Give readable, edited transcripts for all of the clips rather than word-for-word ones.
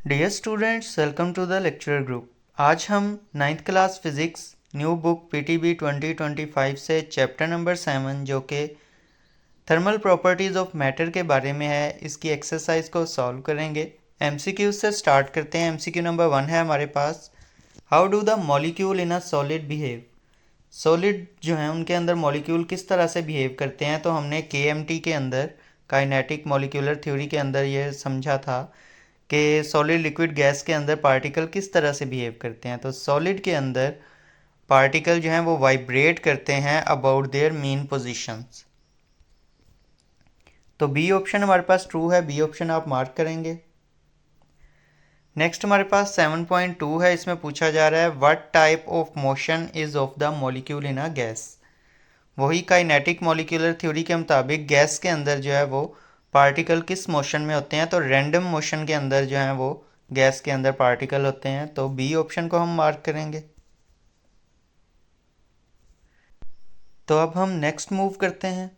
Dear students, welcome to the lecture group. आज हम ninth class physics new book PTB 2025 से chapter number 7 जो कि थर्मल प्रॉपर्टीज़ ऑफ मैटर के बारे में है, इसकी एक्सरसाइज को सॉल्व करेंगे। एमसीक्यू से स्टार्ट करते हैं। एमसीक्यू नंबर 1 है हमारे पास, how do the molecule in a solid behave. Solid जो है उनके अंदर मॉलिक्यूल किस तरह से बिहेव करते हैं, तो हमने केएमटी के अंदर काइनेटिक मॉलिक्यूलर थ्योरी के अंदर ये समझा था कि सॉलिड लिक्विड गैस के अंदर पार्टिकल किस तरह से बिहेव करते हैं। तो सॉलिड के अंदर पार्टिकल जो हैं वो वाइब्रेट करते हैं अबाउट देयर मीन पोजीशंस। तो बी ऑप्शन हमारे पास ट्रू है, बी ऑप्शन आप मार्क करेंगे। नेक्स्ट हमारे पास 7.2 है, इसमें पूछा जा रहा है what type of motion is of the molecule in a gas. वही काइनेटिक मॉलिक्यूलर थ्योरी के मुताबिक गैस के अंदर जो है वो पार्टिकल किस मोशन में होते हैं, तो रैंडम मोशन के अंदर जो है वो गैस के अंदर पार्टिकल होते हैं। तो बी ऑप्शन को हम मार्क करेंगे। तो अब हम नेक्स्ट मूव करते हैं।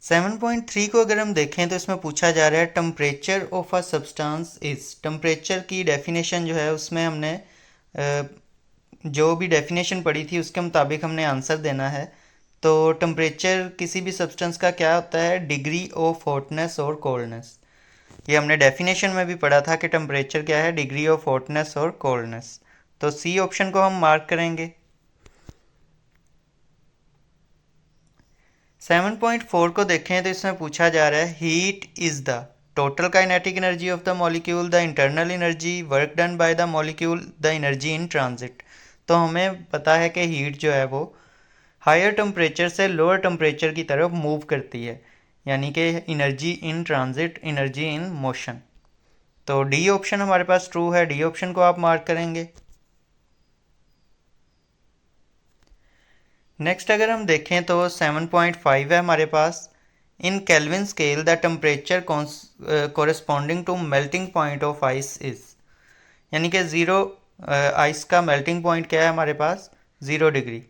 7.3 को अगर हम देखें तो इसमें पूछा जा रहा है temperature of a substance is. Temperature की डेफिनेशन जो है उसमें हमने जो भी डेफिनेशन पढ़ी थी उसके मुताबिक हमने आंसर देना है। तो टेम्परेचर किसी भी सब्सटेंस का क्या होता है, डिग्री ऑफ हॉटनेस और कोल्डनेस। ये हमने डेफिनेशन में भी पढ़ा था कि टेम्परेचर क्या है, डिग्री ऑफ हॉटनेस और कोल्डनेस। तो सी ऑप्शन को हम मार्क करेंगे। 7.4 को देखें तो इसमें पूछा जा रहा है heat is the total kinetic energy of the molecule, the internal energy, work done by the molecule, the energy in transit. तो हमें पता है कि हीट जो है वो हायर टेम्परेचर से लोअर टेम्परेचर की तरफ मूव करती है, यानी कि energy in transit, energy in motion. तो डी ऑप्शन हमारे पास ट्रू है, डी ऑप्शन को आप मार्क करेंगे। नेक्स्ट अगर हम देखें तो 7.5 है हमारे पास, in Kelvin scale the temperature corresponding to melting point of ice is. यानी कि ज़ीरो आइस का मेल्टिंग पॉइंट क्या है हमारे पास, 0 डिग्री।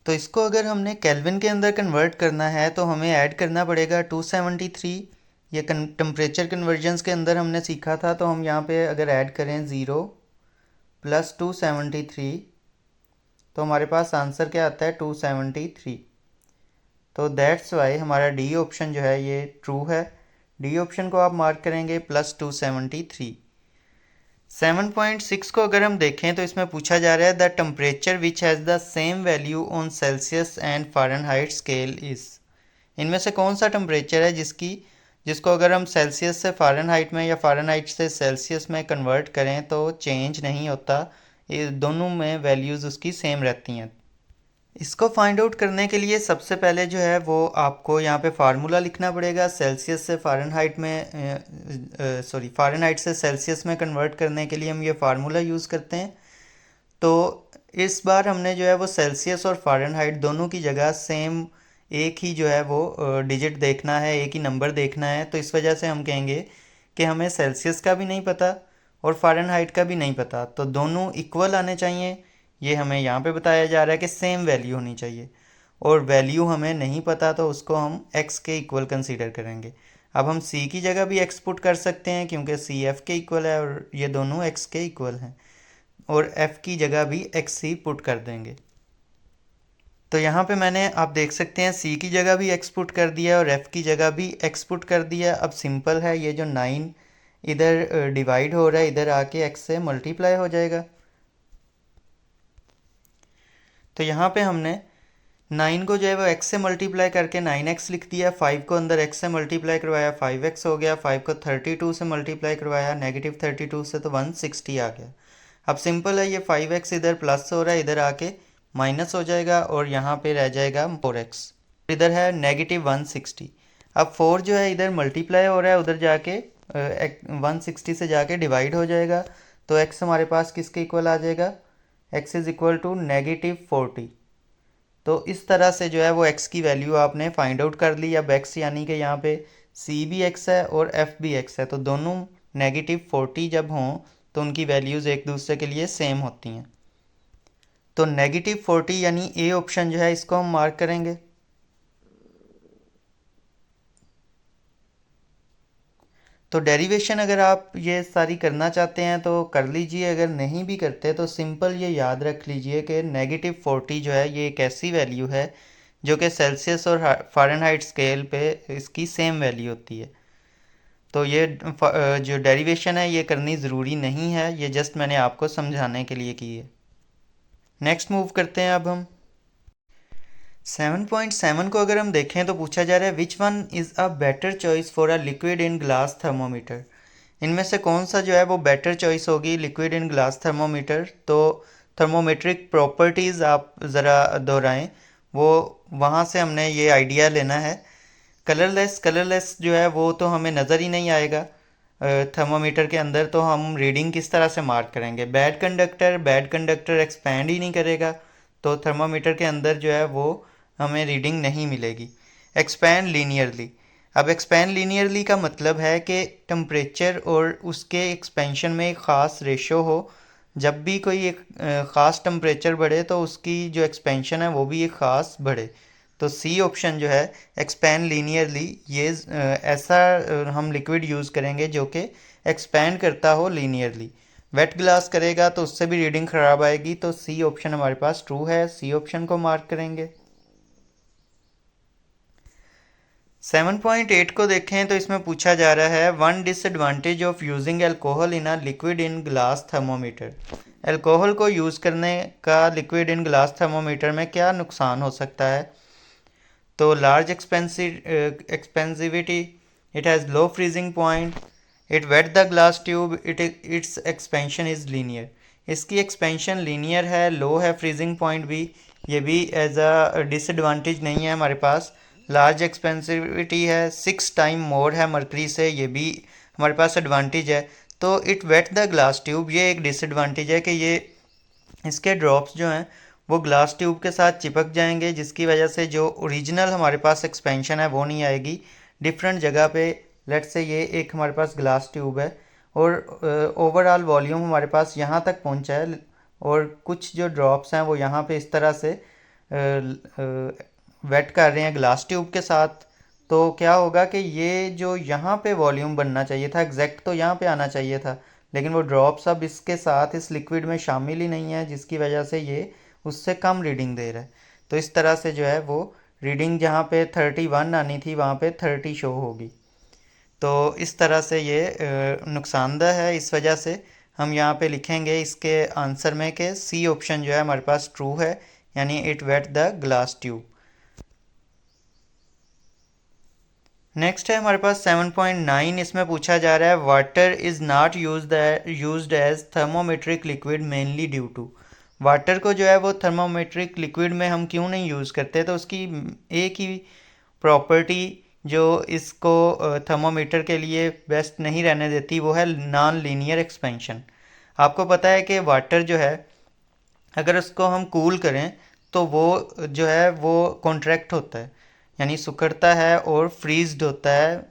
तो इसको अगर हमने केल्विन के अंदर कन्वर्ट करना है तो हमें ऐड करना पड़ेगा 273। ये टेम्परेचर कन्वर्जन्स के अंदर हमने सीखा था। तो हम यहाँ पे अगर ऐड करें 0 + 273 तो हमारे पास आंसर क्या आता है, 273। तो दैट्स वाई हमारा डी ऑप्शन जो है ये ट्रू है। डी ऑप्शन को आप मार्क करेंगे +273। 7.6 को अगर हम देखें तो इसमें पूछा जा रहा है the temperature which has the same value on Celsius and Fahrenheit scale is. इनमें से कौन सा टेम्परेचर है जिसको अगर हम सेल्सियस से फ़ारेनहाइट में या फ़ारेनहाइट से सेल्सियस में कन्वर्ट करें तो चेंज नहीं होता, ये दोनों में वैल्यूज़ उसकी सेम रहती हैं। इसको फाइंड आउट करने के लिए सबसे पहले जो है वो आपको यहाँ पे फार्मूला लिखना पड़ेगा। सेल्सियस से फ़ारेनहाइट में फ़ारेनहाइट से सेल्सियस में कन्वर्ट करने के लिए हम ये फार्मूला यूज़ करते हैं। तो इस बार हमने जो है वो सेल्सियस और फ़ारेनहाइट दोनों की जगह सेम एक ही जो है वो डिजिट देखना है, एक ही नंबर देखना है। तो इस वजह से हम कहेंगे कि हमें सेल्सियस का भी नहीं पता और फ़ारेनहाइट का भी नहीं पता, तो दोनों इक्वल आने चाहिए। ये हमें यहाँ पे बताया जा रहा है कि सेम वैल्यू होनी चाहिए, और वैल्यू हमें नहीं पता तो उसको हम x के इक्वल कंसीडर करेंगे। अब हम c की जगह भी x पुट कर सकते हैं क्योंकि c f के इक्वल है और ये दोनों x के इक्वल हैं, और f की जगह भी x ही पुट कर देंगे। तो यहाँ पे मैंने आप देख सकते हैं c की जगह भी x पुट कर दिया और f की जगह भी x पुट कर दिया। अब सिंपल है, ये जो 9 इधर डिवाइड हो रहा है इधर आके x से मल्टीप्लाई हो जाएगा। तो यहाँ पे हमने 9 को जो है वो x से मल्टीप्लाई करके 9x लिख दिया, 5 को अंदर x से मल्टीप्लाई करवाया 5x हो गया, 5 को 32 से मल्टीप्लाई करवाया -32 से तो 160 आ गया। अब सिंपल है, ये 5x इधर प्लस हो रहा है इधर आके माइनस हो जाएगा और यहाँ पे रह जाएगा 4x, इधर है -160। अब 4 जो है इधर मल्टीप्लाई हो रहा है उधर जाके 160 से जाके डिवाइड हो जाएगा। तो x हमारे पास किसके इक्वल आ जाएगा, x इज़ इक्वल टू -40। तो इस तरह से जो है वो x की वैल्यू आपने फाइंड आउट कर ली। अब x यानी कि यहाँ पे c भी x है और f भी x है, तो दोनों -40 जब हों तो उनकी वैल्यूज़ एक दूसरे के लिए सेम होती हैं। तो -40 यानी ए ऑप्शन जो है इसको हम मार्क करेंगे। तो डेरिवेशन अगर आप ये सारी करना चाहते हैं तो कर लीजिए, अगर नहीं भी करते तो सिंपल ये याद रख लीजिए कि -40 जो है ये एक ऐसी वैल्यू है जो कि सेल्सियस और फ़ारेनहाइट स्केल पे इसकी सेम वैल्यू होती है। तो ये जो डेरिवेशन है ये करनी ज़रूरी नहीं है, ये जस्ट मैंने आपको समझाने के लिए की है। नेक्स्ट मूव करते हैं अब हम 7.7 को अगर हम देखें तो पूछा जा रहा है which one is a better choice for a liquid in glass thermometer. इनमें से कौन सा जो है वो बेटर चॉइस होगी लिक्विड इन ग्लास थर्मोमीटर। तो थर्मोमेट्रिक प्रॉपर्टीज़ आप ज़रा दोहराएं, वो वहाँ से हमने ये आइडिया लेना है। कलरलेस जो है वो तो हमें नज़र ही नहीं आएगा थर्मोमीटर के अंदर, तो हम रीडिंग किस तरह से मार्क करेंगे। बैड कंडक्टर एक्सपैंड ही नहीं करेगा, तो थर्मोमीटर के अंदर जो है वो हमें रीडिंग नहीं मिलेगी। एक्सपैंड लीनियरली, अब एक्सपैंड लीनियरली का मतलब है कि टम्परेचर और उसके एक्सपेंशन में एक ख़ास रेशो हो। जब भी कोई एक ख़ास टम्परेचर बढ़े तो उसकी जो एक्सपेंशन है वो भी एक ख़ास बढ़े। तो सी ऑप्शन जो है एक्सपैंड लीनियरली, ये ऐसा हम लिक्विड यूज़ करेंगे जो कि एक्सपैंड करता हो लीनियरली। वेट ग्लास करेगा तो उससे भी रीडिंग ख़राब आएगी, तो सी ऑप्शन हमारे पास ट्रू है, सी ऑप्शन को मार्क करेंगे। 7.8 को देखें तो इसमें पूछा जा रहा है one disadvantage of using alcohol in a liquid in glass thermometer. Alcohol को यूज़ करने का लिक्विड इन ग्लास थर्मोमीटर में क्या नुकसान हो सकता है। तो large expansivity, it has low freezing point, it wet the glass tube, its expansion is linear. इसकी एक्सपेंशन लीनियर है, लो है फ्रीजिंग पॉइंट भी, ये भी एज अ डिसएडवांटेज नहीं है हमारे पास। लार्ज एक्सपेंसिविटी है, 6 टाइम मोर है मरकरी से, ये भी हमारे पास एडवांटेज है। तो it wet the glass tube, ये एक डिसएडवांटेज है कि ये इसके ड्रॉप्स जो हैं वो ग्लास ट्यूब के साथ चिपक जाएंगे, जिसकी वजह से जो ओरिजिनल हमारे पास एक्सपेंशन है वो नहीं आएगी डिफरेंट जगह पे। लेट से ये एक हमारे पास ग्लास ट्यूब है और ओवरऑल वॉल्यूम हमारे पास यहाँ तक पहुँचा है और कुछ जो ड्रॉप्स हैं वो यहाँ पे इस तरह से वेट कर रहे हैं ग्लास ट्यूब के साथ। तो क्या होगा कि ये जो यहाँ पे वॉल्यूम बनना चाहिए था एग्जैक्ट तो यहाँ पे आना चाहिए था, लेकिन वो ड्रॉप्स अब इसके साथ इस लिक्विड में शामिल ही नहीं है, जिसकी वजह से ये उससे कम रीडिंग दे रहा है। तो इस तरह से जो है वो रीडिंग जहाँ पे 31 आनी थी वहाँ पे 30 शो होगी। तो इस तरह से ये नुकसानदेह है, इस वजह से हम यहाँ पे लिखेंगे इसके आंसर में कि सी ऑप्शन जो है हमारे पास ट्रू है, यानी it wet the glass tube. Next है हमारे पास 7.9, इसमें पूछा जा रहा है water is not used as thermometric liquid mainly due to. Water को जो है वो थर्मोमेट्रिक लिक्विड में हम क्यों नहीं यूज़ करते, तो उसकी एक ही प्रॉपर्टी जो इसको थर्मोमीटर के लिए बेस्ट नहीं रहने देती वो है नॉन लीनियर एक्सपेंशन। आपको पता है कि वाटर जो है अगर उसको हम कूल करें तो वो जो है वो कॉन्ट्रैक्ट होता है, यानी सुखड़ता है और फ्रीज्ड होता है,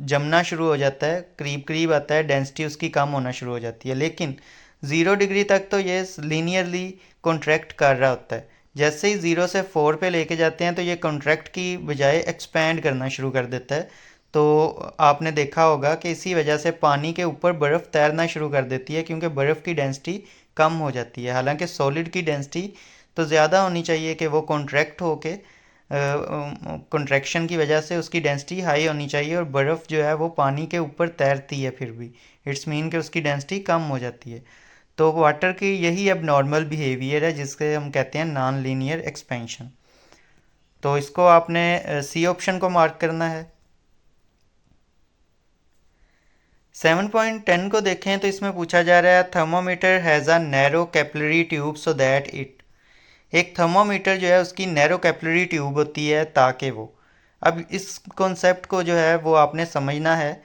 जमना शुरू हो जाता है, करीब करीब आता है, डेंसिटी उसकी कम होना शुरू हो जाती है। लेकिन 0 डिग्री तक तो ये लीनियरली कॉन्ट्रैक्ट कर रहा होता है। जैसे ही 0 से 4 पे लेके जाते हैं तो ये कॉन्ट्रैक्ट की बजाय एक्सपैंड करना शुरू कर देता है। तो आपने देखा होगा कि इसी वजह से पानी के ऊपर बर्फ़ तैरना शुरू कर देती है, क्योंकि बर्फ़ की डेंसिटी कम हो जाती है। हालांकि सॉलिड की डेंसिटी तो ज़्यादा होनी चाहिए कि वो कॉन्ट्रैक्ट होके कॉन्ट्रैक्शन की वजह से उसकी डेंसिटी हाई होनी चाहिए, और बर्फ़ जो है वो पानी के ऊपर तैरती है फिर भी, इट्स मीन कि उसकी डेंसिटी कम हो जाती है। तो वाटर की यही अब नॉर्मल बिहेवियर है जिसके हम कहते हैं नॉन लीनियर एक्सपेंशन। तो इसको आपने सी ऑप्शन को मार्क करना है। 7.10 को देखें तो इसमें पूछा जा रहा है thermometer has a narrow capillary tube so that it. एक थर्मोमीटर जो है उसकी नैरो कैपिलरी ट्यूब होती है ताकि वो, अब इस कॉन्सेप्ट को जो है वो आपने समझना है।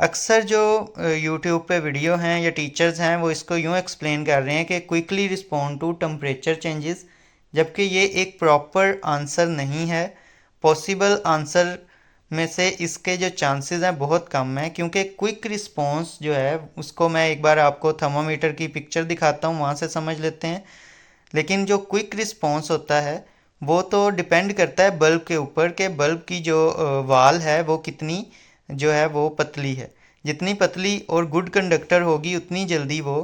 अक्सर जो यूट्यूब पे वीडियो हैं या टीचर्स हैं वो इसको यूँ एक्सप्लेन कर रहे हैं कि quickly respond to temperature changes, जबकि ये एक प्रॉपर आंसर नहीं है। पॉसिबल आंसर में से इसके जो चांसेस हैं बहुत कम हैं, क्योंकि क्विक रिस्पॉन्स जो है उसको मैं एक बार आपको थर्मोमीटर की पिक्चर दिखाता हूँ, वहाँ से समझ लेते हैं। लेकिन जो क्विक रिस्पॉन्स होता है वो तो डिपेंड करता है बल्ब के ऊपर, कि बल्ब की जो वाल है वो कितनी जो है वो पतली है। जितनी पतली और गुड कंडक्टर होगी उतनी जल्दी वो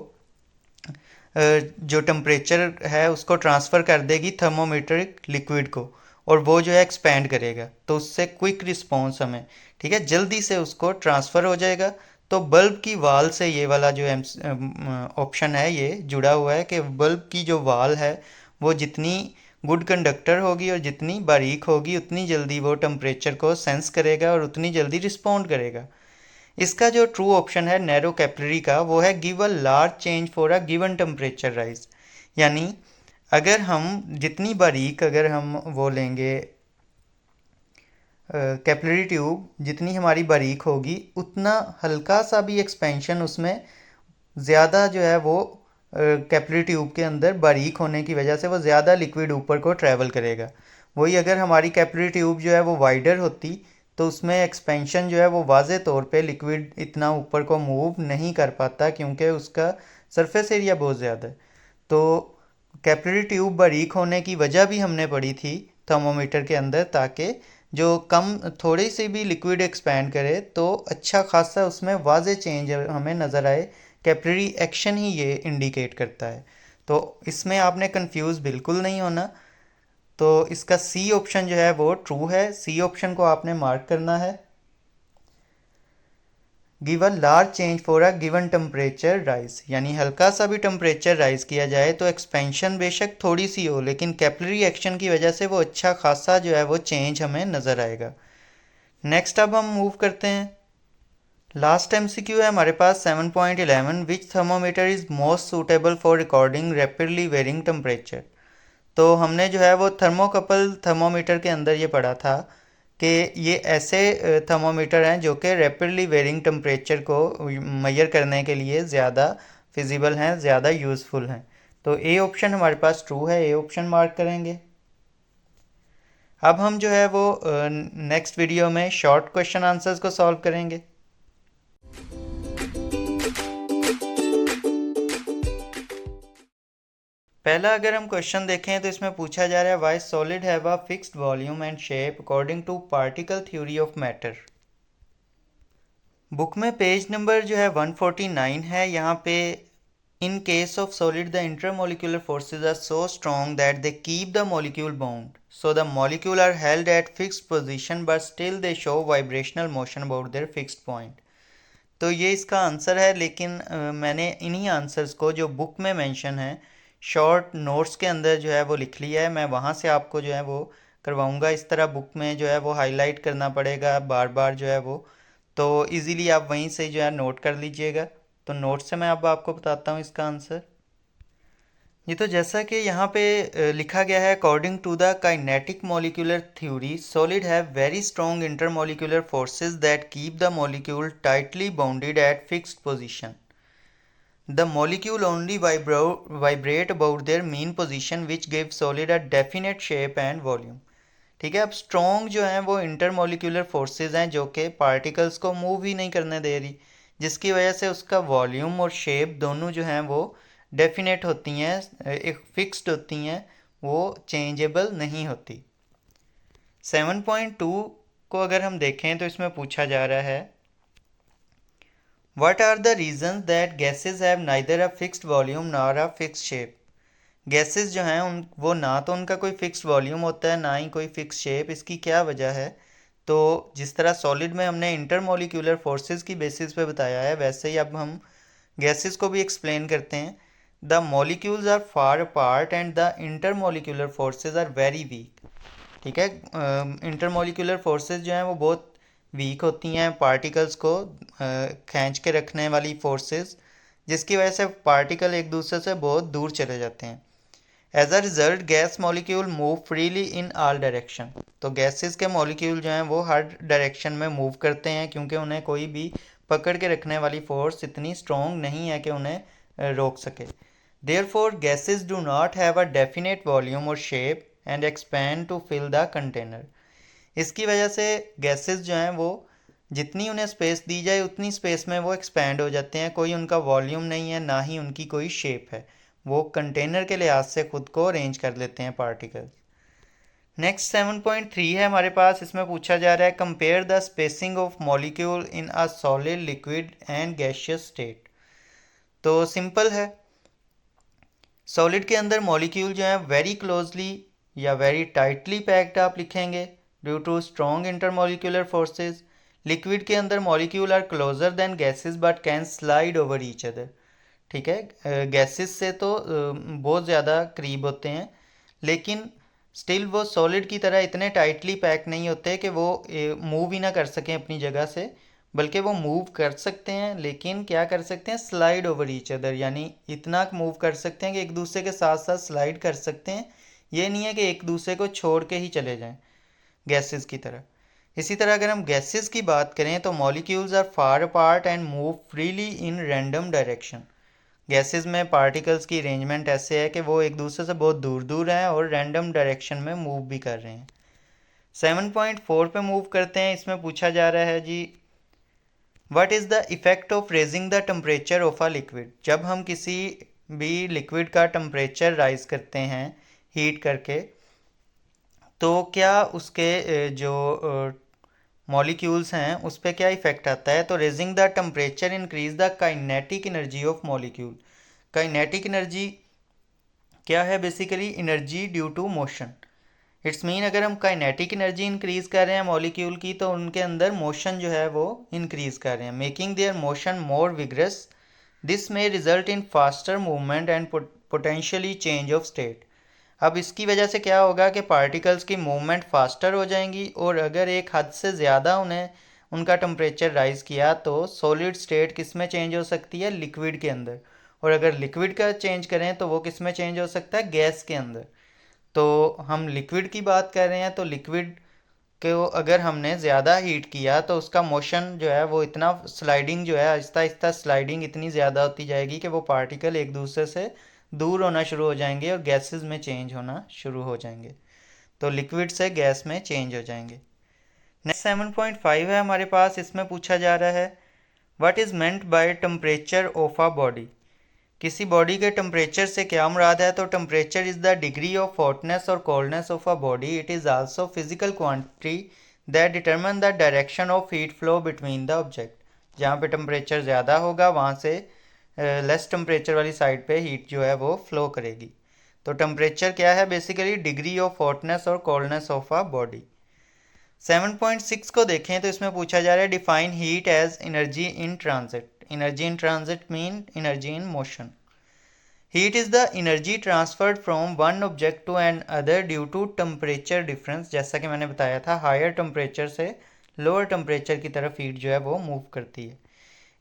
जो टेम्परेचर है उसको ट्रांसफ़र कर देगी थर्मोमीट्रिक लिक्विड को, और वो जो है एक्सपैंड करेगा, तो उससे क्विक रिस्पॉन्स हमें, ठीक है, जल्दी से उसको ट्रांसफ़र हो जाएगा। तो बल्ब की वाल से ये वाला जो ऑप्शन है ये जुड़ा हुआ है कि बल्ब की जो वाल है वो जितनी गुड कंडक्टर होगी और जितनी बारीक होगी उतनी जल्दी वो टेम्परेचर को सेंस करेगा और उतनी जल्दी रिस्पॉन्ड करेगा। इसका जो ट्रू ऑप्शन है नैरो कैपिलरी का वो है give a large change for a given temperature rise. यानी अगर हम जितनी बारीक अगर हम वो लेंगे कैपिलरी ट्यूब, जितनी हमारी बारीक होगी उतना हल्का सा भी एक्सपेंशन उसमें ज़्यादा जो है वो कैपिलरी ट्यूब के अंदर बारीक होने की वजह से वो ज़्यादा लिक्विड ऊपर को ट्रैवल करेगा। वही अगर हमारी कैपिलरी ट्यूब जो है वो वाइडर होती तो उसमें एक्सपेंशन जो है वो वाज़े तौर पे लिक्विड इतना ऊपर को मूव नहीं कर पाता क्योंकि उसका सरफेस एरिया बहुत ज़्यादा है। तो कैपिलरी ट्यूब बारीक होने की वजह भी हमने पढ़ी थी थर्मोमीटर के अंदर, ताकि जो कम थोड़ी सी भी लिक्विड एक्सपैंड करे तो अच्छा खासा उसमें वाज़े चेंज हमें नज़र आए। कैपिलरी एक्शन ही ये इंडिकेट करता है। तो इसमें आपने कंफ्यूज बिल्कुल नहीं होना। तो इसका सी ऑप्शन जो है वो ट्रू है, सी ऑप्शन को आपने मार्क करना है। Give a large change for a given temperature rise, यानी हल्का सा भी टेम्परेचर राइज किया जाए तो एक्सपेंशन बेशक थोड़ी सी हो लेकिन कैपिलरी एक्शन की वजह से वो अच्छा खासा जो है वो चेंज हमें नज़र आएगा। नेक्स्ट अब हम मूव करते हैं। लास्ट MCQ है हमारे पास 7.11, which thermometer is most suitable for recording rapidly varying temperature. तो हमने जो है वो थर्मोकपल थर्मोमीटर के अंदर ये पढ़ा था कि ये ऐसे थर्मोमीटर हैं जो कि रैपिडली वेरिंग टेम्परेचर को मेजर करने के लिए ज़्यादा फिजिबल हैं, ज़्यादा यूज़फुल हैं। तो ए ऑप्शन हमारे पास ट्रू है, ए ऑप्शन मार्क करेंगे। अब हम जो है वो नेक्स्ट वीडियो में शॉर्ट क्वेश्चन आंसर्स को सॉल्व करेंगे। पहला अगर हम क्वेश्चन देखें तो इसमें पूछा जा रहा है why solid have a fixed volume and shape according to particle theory of matter. Book में पेज नंबर जो है 149 है। यहाँ पे in case of solid the intermolecular forces are so strong that they keep the molecule bound, so the molecule are held at fixed position but still they show vibrational motion about their fixed point. तो ये इसका answer है, लेकिन मैंने इन्हीं answers को जो book में मेंशन है शॉर्ट नोट्स के अंदर जो है वो लिख लिया है। मैं वहाँ से आपको जो है वो करवाऊँगा। इस तरह बुक में जो है वो हाईलाइट करना पड़ेगा बार बार जो है वो, तो इजीली आप वहीं से जो है नोट कर लीजिएगा। तो नोट से मैं अब आपको बताता हूँ इसका आंसर। ये तो जैसा कि यहाँ पे लिखा गया है, according to the kinetic molecular theory solid have very strong intermolecular forces that keep the molecule tightly bounded at fixed position. The molecule only vibrate about their mean position which give solid a definite shape and volume। ठीक है, अब strong जो है वो intermolecular forces हैं जो कि particles को मूव ही नहीं करने दे रही, जिसकी वजह से उसका वॉल्यूम और शेप दोनों जो हैं वो डेफिनेट होती हैं, एक फिक्स्ड होती हैं, वो चेंजेबल नहीं होती। 7.2 को अगर हम देखें तो इसमें पूछा जा रहा है What are the reasons that gases have neither a fixed volume nor a fixed shape? Gases जो हैं उन वो ना तो उनका कोई फिक्स्ड वॉल्यूम होता है ना ही कोई फिक्स शेप। इसकी क्या वजह है? तो जिस तरह सॉलिड में हमने इंटरमोलिकुलर फोर्सेस की बेसिस पे बताया है वैसे ही अब हम गैसेस को भी एक्सप्लेन करते हैं। The molecules are far apart and the intermolecular forces are very weak. ठीक है, इंटरमोलिकुलर फोर्सेस जो हैं वो बहुत वीक होती हैं, पार्टिकल्स को खींच के रखने वाली फोर्सेस, जिसकी वजह से पार्टिकल एक दूसरे से बहुत दूर चले जाते हैं। As a result gas molecule move freely in all direction. तो गैसेस के मॉलिक्यूल जो हैं वो हर डायरेक्शन में मूव करते हैं क्योंकि उन्हें कोई भी पकड़ के रखने वाली फोर्स इतनी स्ट्रॉन्ग नहीं है कि उन्हें रोक सके। Therefore gases do not have a definite volume और shape and expand to fill the container. इसकी वजह से गैसेस जो हैं वो जितनी उन्हें स्पेस दी जाए उतनी स्पेस में वो एक्सपैंड हो जाते हैं। कोई उनका वॉल्यूम नहीं है ना ही उनकी कोई शेप है, वो कंटेनर के लिहाज से खुद को अरेंज कर लेते हैं पार्टिकल्स। नेक्स्ट 7.3 है हमारे पास, इसमें पूछा जा रहा है compare the spacing of molecule in a solid liquid and gaseous state. तो सिंपल है, सॉलिड के अंदर मॉलिक्यूल जो है वेरी क्लोजली या वेरी टाइटली पैक्ड आप लिखेंगे due to strong intermolecular forces. Liquid के अंदर molecule are closer than gases but can slide over each other. ठीक है, गैसेस से तो बहुत ज़्यादा करीब होते हैं, लेकिन स्टिल वो सॉलिड की तरह इतने टाइटली पैक नहीं होते कि वो मूव ही ना कर सकें अपनी जगह से, बल्कि वो मूव कर सकते हैं, लेकिन क्या कर सकते हैं, स्लाइड ओवर ईच अदर, यानी इतना मूव कर सकते हैं कि एक दूसरे के साथ साथ स्लाइड कर सकते हैं। ये नहीं है कि एक दूसरे को छोड़ के ही चले जाएं गैसेस की तरह। इसी तरह अगर हम गैसेस की बात करें तो molecules are far apart and move freely in random direction. Gases में पार्टिकल्स की अरेंजमेंट ऐसे है कि वो एक दूसरे से बहुत दूर दूर हैं और रैंडम डायरेक्शन में मूव भी कर रहे हैं। 7.4 पे मूव करते हैं, इसमें पूछा जा रहा है जी what is the effect of raising the temperature of a liquid. जब हम किसी भी लिक्विड का टेम्परेचर राइज करते हैं हीट करके, तो क्या उसके जो मॉलिक्यूल्स हैं उस पर क्या इफेक्ट आता है। तो raising the temperature increase the kinetic energy of molecule. Kinetic energy क्या है, basically energy due to motion. It's mean अगर हम काइनेटिक एनर्जी इंक्रीज कर रहे हैं मॉलिक्यूल की, तो उनके अंदर मोशन जो है वो इंक्रीज कर रहे हैं, making their motion more vigorous. This में result in faster movement and potentially change of state. अब इसकी वजह से क्या होगा कि पार्टिकल्स की मूवमेंट फास्टर हो जाएंगी, और अगर एक हद से ज़्यादा उन्हें उनका टेम्परेचर राइज किया तो सॉलिड स्टेट किस में चेंज हो सकती है, लिक्विड के अंदर। और अगर लिक्विड का चेंज करें तो वो किस में चेंज हो सकता है, गैस के अंदर। तो हम लिक्विड की बात कर रहे हैं, तो लिक्विड को अगर हमने ज़्यादा हीट किया तो उसका मोशन जो है वो इतना स्लाइडिंग जो है आहिस्ता आहिस्ता स्लाइडिंग इतनी ज़्यादा होती जाएगी कि वो पार्टिकल एक दूसरे से दूर होना शुरू हो जाएंगे और गैसेस में चेंज होना शुरू हो जाएंगे। तो लिक्विड से गैस में चेंज हो जाएंगे। नेक्स्ट 7.5 है हमारे पास, इसमें पूछा जा रहा है what is meant by temperature of a body. किसी बॉडी के टेम्परेचर से क्या मुराद है। तो temperature is the degree of hotness और coldness of a body. It is also physical quantity that determine the direction of heat flow between the object. जहाँ पे टेम्परेचर ज़्यादा होगा वहाँ से लेस टेम्परेचर वाली साइड पे हीट जो है वो फ्लो करेगी। तो टेम्परेचर क्या है, बेसिकली डिग्री ऑफ हॉटनेस और कोल्डनेस ऑफ अ बॉडी। 7.6 को देखें तो इसमें पूछा जा रहा है define heat as energy in transit. Energy in transit mean energy in motion. Heat is the energy transferred from one object to another due to temperature difference. जैसा कि मैंने बताया था, हायर टेम्परेचर से लोअर टेम्परेचर की तरफ heat जो है वो मूव करती है।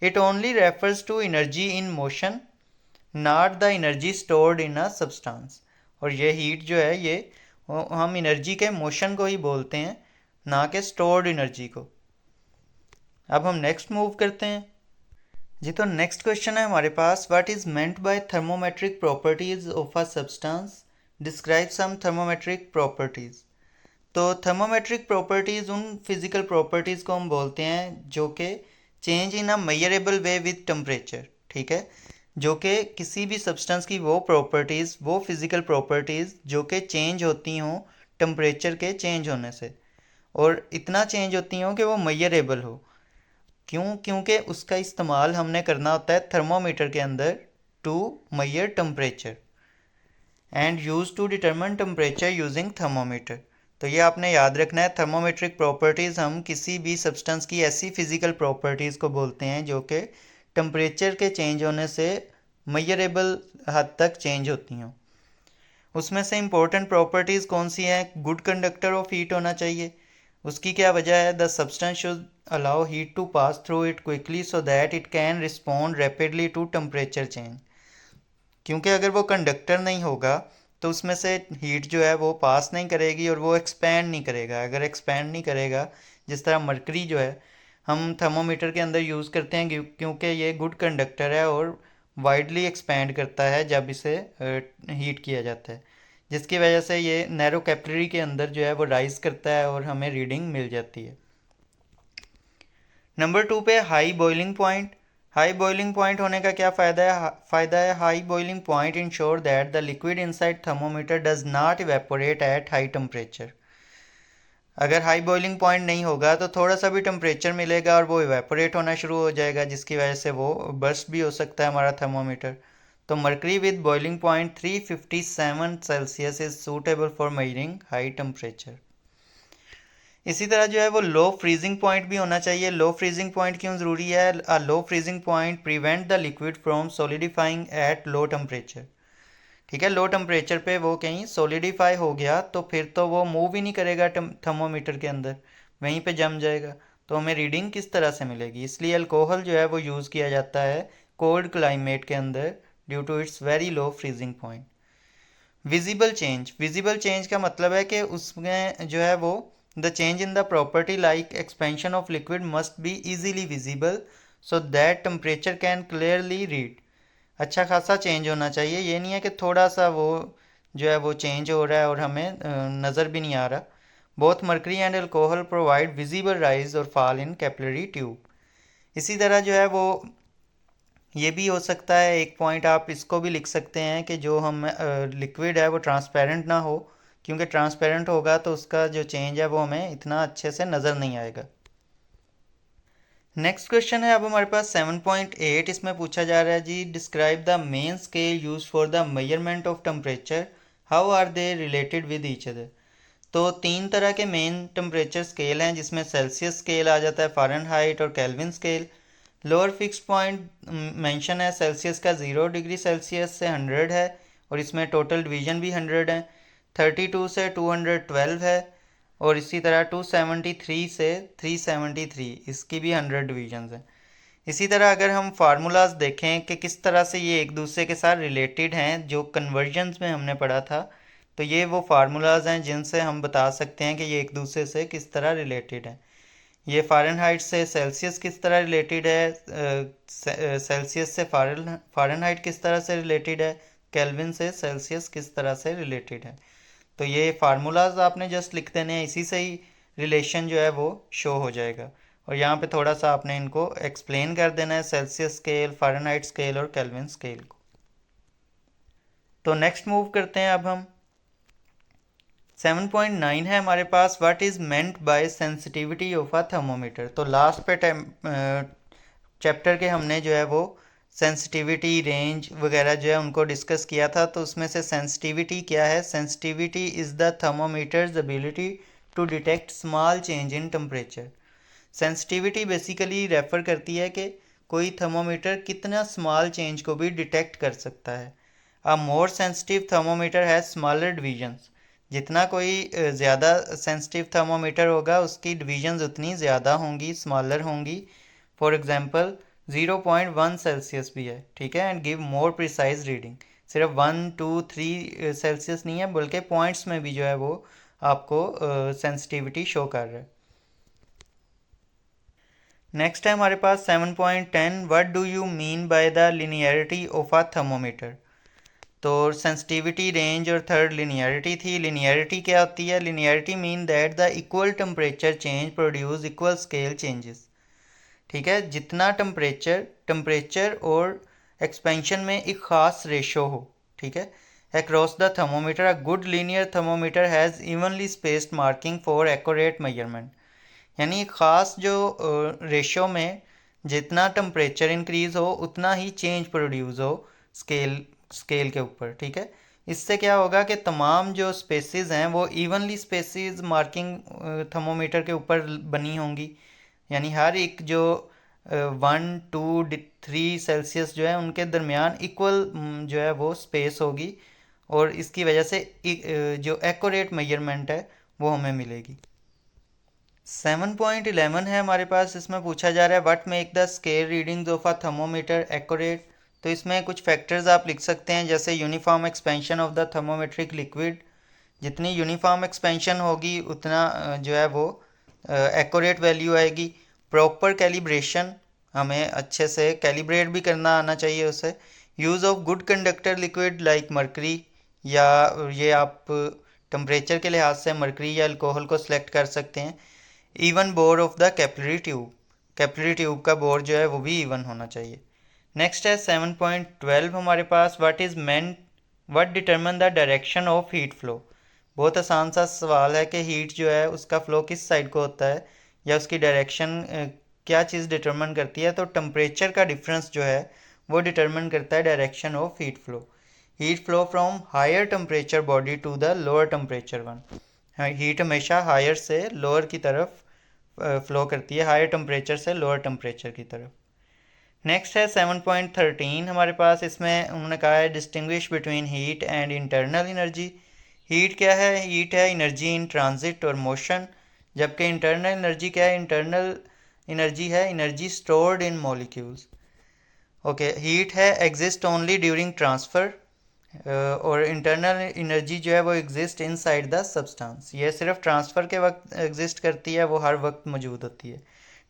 It only refers to energy in motion not the energy stored in a substance. और ये हीट जो है ये हम एनर्जी के मोशन को ही बोलते हैं, ना कि स्टोर्ड एनर्जी को। अब हम नेक्स्ट मूव करते हैं जी। तो नेक्स्ट क्वेश्चन है हमारे पास what is meant by thermometric properties of a substance. Describe some thermometric properties. तो थर्मोमेट्रिक प्रॉपर्टीज उन फिजिकल प्रॉपर्टीज को हम बोलते हैं जो कि change in a measurable way with temperature. ठीक है, जो कि किसी भी सब्सटेंस की वो प्रॉपर्टीज़, वो फिजिकल प्रॉपर्टीज़ जो कि चेंज होती हों टेम्परेचर के चेंज होने से, और इतना चेंज होती हों कि वो मेजरेबल हो। क्यों, क्योंकि उसका इस्तेमाल हमने करना होता है थर्मोमीटर के अंदर to measure temperature and use to determine temperature using thermometer. तो ये आपने याद रखना है, थर्मोमेट्रिक प्रॉपर्टीज़ हम किसी भी सब्सटेंस की ऐसी फिजिकल प्रॉपर्टीज़ को बोलते हैं जो कि टेम्परेचर के चेंज होने से मेजरेबल हद तक चेंज होती हों। उसमें से इम्पोर्टेंट प्रॉपर्टीज़ कौन सी हैं, गुड कंडक्टर ऑफ हीट होना चाहिए। उसकी क्या वजह है, the substance should allow heat to pass through it quickly so that it can respond rapidly to temperature change. क्योंकि अगर वो कंडक्टर नहीं होगा तो उसमें से हीट जो है वो पास नहीं करेगी और वो एक्सपैंड नहीं करेगा। अगर एक्सपैंड नहीं करेगा, जिस तरह मरकरी जो है हम थर्मोमीटर के अंदर यूज़ करते हैं क्योंकि ये गुड कंडक्टर है और वाइडली एक्सपैंड करता है जब इसे हीट किया जाता है, जिसकी वजह से ये नैरो कैपिलरी के अंदर जो है वो राइज करता है और हमें रीडिंग मिल जाती है। नंबर 2 पे high boiling point. High boiling point होने का क्या फ़ायदा है, high boiling point ensure that the liquid inside thermometer does not evaporate at high temperature. अगर हाई बॉइलिंग पॉइंट नहीं होगा तो थोड़ा सा भी टेम्परेचर मिलेगा और वो इवेपोरेट होना शुरू हो जाएगा, जिसकी वजह से वो बर्स्ट भी हो सकता है हमारा थर्मोमीटर। तो mercury with boiling point 357 Celsius is suitable for measuring high temperature. इसी तरह जो है वो लो फ्रीजिंग पॉइंट भी होना चाहिए। लो फ्रीजिंग पॉइंट क्यों ज़रूरी है? A low freezing point prevent the liquid from solidifying at low temperature. ठीक है, लो टेम्परेचर पे वो कहीं सॉलिडिफाई हो गया तो फिर तो वो मूव ही नहीं करेगा थर्मोमीटर के अंदर, वहीं पे जम जाएगा। तो हमें रीडिंग किस तरह से मिलेगी? इसलिए अल्कोहल जो है वो यूज़ किया जाता है कोल्ड क्लाइमेट के अंदर due to its very low freezing point. Visible change, visible change का मतलब है कि उसमें जो है वो the change in the property like expansion of liquid must be easily visible so that temperature can clearly read. अच्छा खासा चेंज होना चाहिए, ये नहीं है कि थोड़ा सा वो जो है वो चेंज हो रहा है और हमें नज़र भी नहीं आ रहा। Both mercury and alcohol provide visible rise और फॉल इन कैपिलरी ट्यूब। इसी तरह जो है वो ये भी हो सकता है, एक पॉइंट आप इसको भी लिख सकते हैं कि जो हम लिक्विड है वो ट्रांसपेरेंट ना हो, क्योंकि ट्रांसपेरेंट होगा तो उसका जो चेंज है वो हमें इतना अच्छे से नज़र नहीं आएगा। नेक्स्ट क्वेश्चन है अब हमारे पास 7.8। इसमें पूछा जा रहा है जी, describe the main scale use for the measurement of temperature, how are they related with each other. तो तीन तरह के मेन टेम्परेचर स्केल हैं, जिसमें सेल्सियस स्केल आ जाता है, फ़ारेनहाइट और kelvin scale. Lower fix point mention है सेल्सियस का 0 डिग्री सेल्सियस से 100 है, और इसमें टोटल डिवीजन भी 100 है। 32 से 212 है, और इसी तरह 273 से 373, इसकी भी 100 डिवीजन हैं। इसी तरह अगर हम फार्मूलाज देखें कि किस तरह से ये एक दूसरे के साथ रिलेटेड हैं, जो कन्वर्जन्स में हमने पढ़ा था, तो ये वो फार्मूलाज हैं जिनसे हम बता सकते हैं कि ये एक दूसरे से किस तरह रिलेटेड हैं। ये फ़ारेनहाइट से सेल्सियस किस तरह रिलेटेड है, सेल्सियस से फ़ारेनहाइट किस तरह से रिलेटेड है, केल्विन से सेल्सियस किस तरह से रिलेटेड है। तो ये फार्मूलाज आपने जस्ट लिख देने हैं, इसी से ही रिलेशन जो है वो शो हो जाएगा। और यहाँ पे थोड़ा सा आपने इनको एक्सप्लेन कर देना है, सेल्सियस स्केल, फ़ारेनहाइट स्केल और केल्विन स्केल को। तो नेक्स्ट मूव करते हैं अब हम। 7.9 है हमारे पास, what is meant by sensitivity of a thermometer. तो लास्ट पे चैप्टर के हमने जो है वो सेंसिटिविटी रेंज वगैरह जो है उनको डिस्कस किया था। तो उसमें से सेंसिटिविटी क्या है? Sensitivity is the thermometer's ability to detect small change in temperature. Sensitivity basically refer करती है कि कोई थर्मोमीटर कितना स्मॉल चेंज को भी डिटेक्ट कर सकता है। A more sensitive thermometer has smaller divisions. जितना कोई ज़्यादा सेंसिटिव थर्मोमीटर होगा उसकी डिवीजन्स उतनी ज़्यादा होंगी, स्मॉलर होंगी। फॉर एग्जांपल 0.1 सेल्सियस भी है, ठीक है, and give more precise reading. सिर्फ 1 2 3 सेल्सियस नहीं है, बल्कि पॉइंट्स में भी जो है वो आपको सेंसिटिविटी शो कर रहा है। नेक्स्ट है हमारे पास 7.10, what do you mean by the linearity of a thermometer. तो सेंसिटिविटी रेंज और थर्ड लिनियरिटी थी। लिनियरिटी क्या होती है? Linearity mean that the equal temperature change produce equal scale changes. ठीक है, जितना टेम्परेचर और एक्सपेंशन में एक ख़ास रेशो हो, ठीक है, across the thermometer a good linear thermometer has evenly spaced marking for accurate measurement. यानी ख़ास जो रेशो में जितना टेम्परेचर इंक्रीज़ हो उतना ही चेंज प्रोड्यूस हो स्केल के ऊपर, ठीक है। इससे क्या होगा कि तमाम जो स्पेसिस हैं वो इवनली स्पेसिस मार्किंग थर्मोमीटर के ऊपर बनी होंगी। यानी हर एक जो 1 2 3 सेल्सियस जो है उनके दरमियान इक्वल जो है वो स्पेस होगी, और इसकी वजह से जो एक्यूरेट मेजरमेंट है वो हमें मिलेगी। 7.11 है हमारे पास, इसमें पूछा जा रहा है what make the scale readings of a thermometer accurate. तो इसमें कुछ फैक्टर्स आप लिख सकते हैं, जैसे uniform expansion of the thermometric liquid. जितनी यूनिफॉर्म एक्सपेंशन होगी उतना जो है वो एक्यूरेट वैल्यू आएगी। प्रॉपर कैलिब्रेशन, हमें अच्छे से कैलिब्रेट भी करना आना चाहिए उसे। Use of good conductor liquid like mercury, या ये आप टेम्परेचर के लिहाज से मरकरी या अल्कोहल को सिलेक्ट कर सकते हैं। Even bore of the capillary tube, capillary tube का बोर जो है वो भी इवन होना चाहिए। नेक्स्ट है 7.12 हमारे पास, what is meant, what determine the direction of heat flow. बहुत आसान सा सवाल है कि हीट जो है उसका फ़्लो किस साइड को होता है या उसकी डायरेक्शन क्या चीज़ डिटरमिन करती है। तो टेम्परेचर का डिफरेंस जो है वो डिटरमिन करता है direction of heat flow from higher temperature body to the lower temperature one. Heat हमेशा हायर से लोअर की तरफ फ्लो करती है, हायर टेम्परेचर से लोअर टेम्परेचर की तरफ। नेक्स्ट है 7.13 हमारे पास। इसमें उन्होंने कहा है distinguish between heat and internal energy. Heat क्या है? हीट है एनर्जी इन ट्रांजिट और मोशन, जबकि इंटरनल एनर्जी क्या है? इंटरनल एनर्जी है energy stored in molecules. Okay, heat है एग्जिस्ट ओनली ड्यूरिंग ट्रांसफ़र, और इंटरनल एनर्जी जो है वो एग्जिस्ट इनसाइड द सब्सटेंस। ये सिर्फ ट्रांसफ़र के वक्त एग्जिस्ट करती है, वो हर वक्त मौजूद होती है।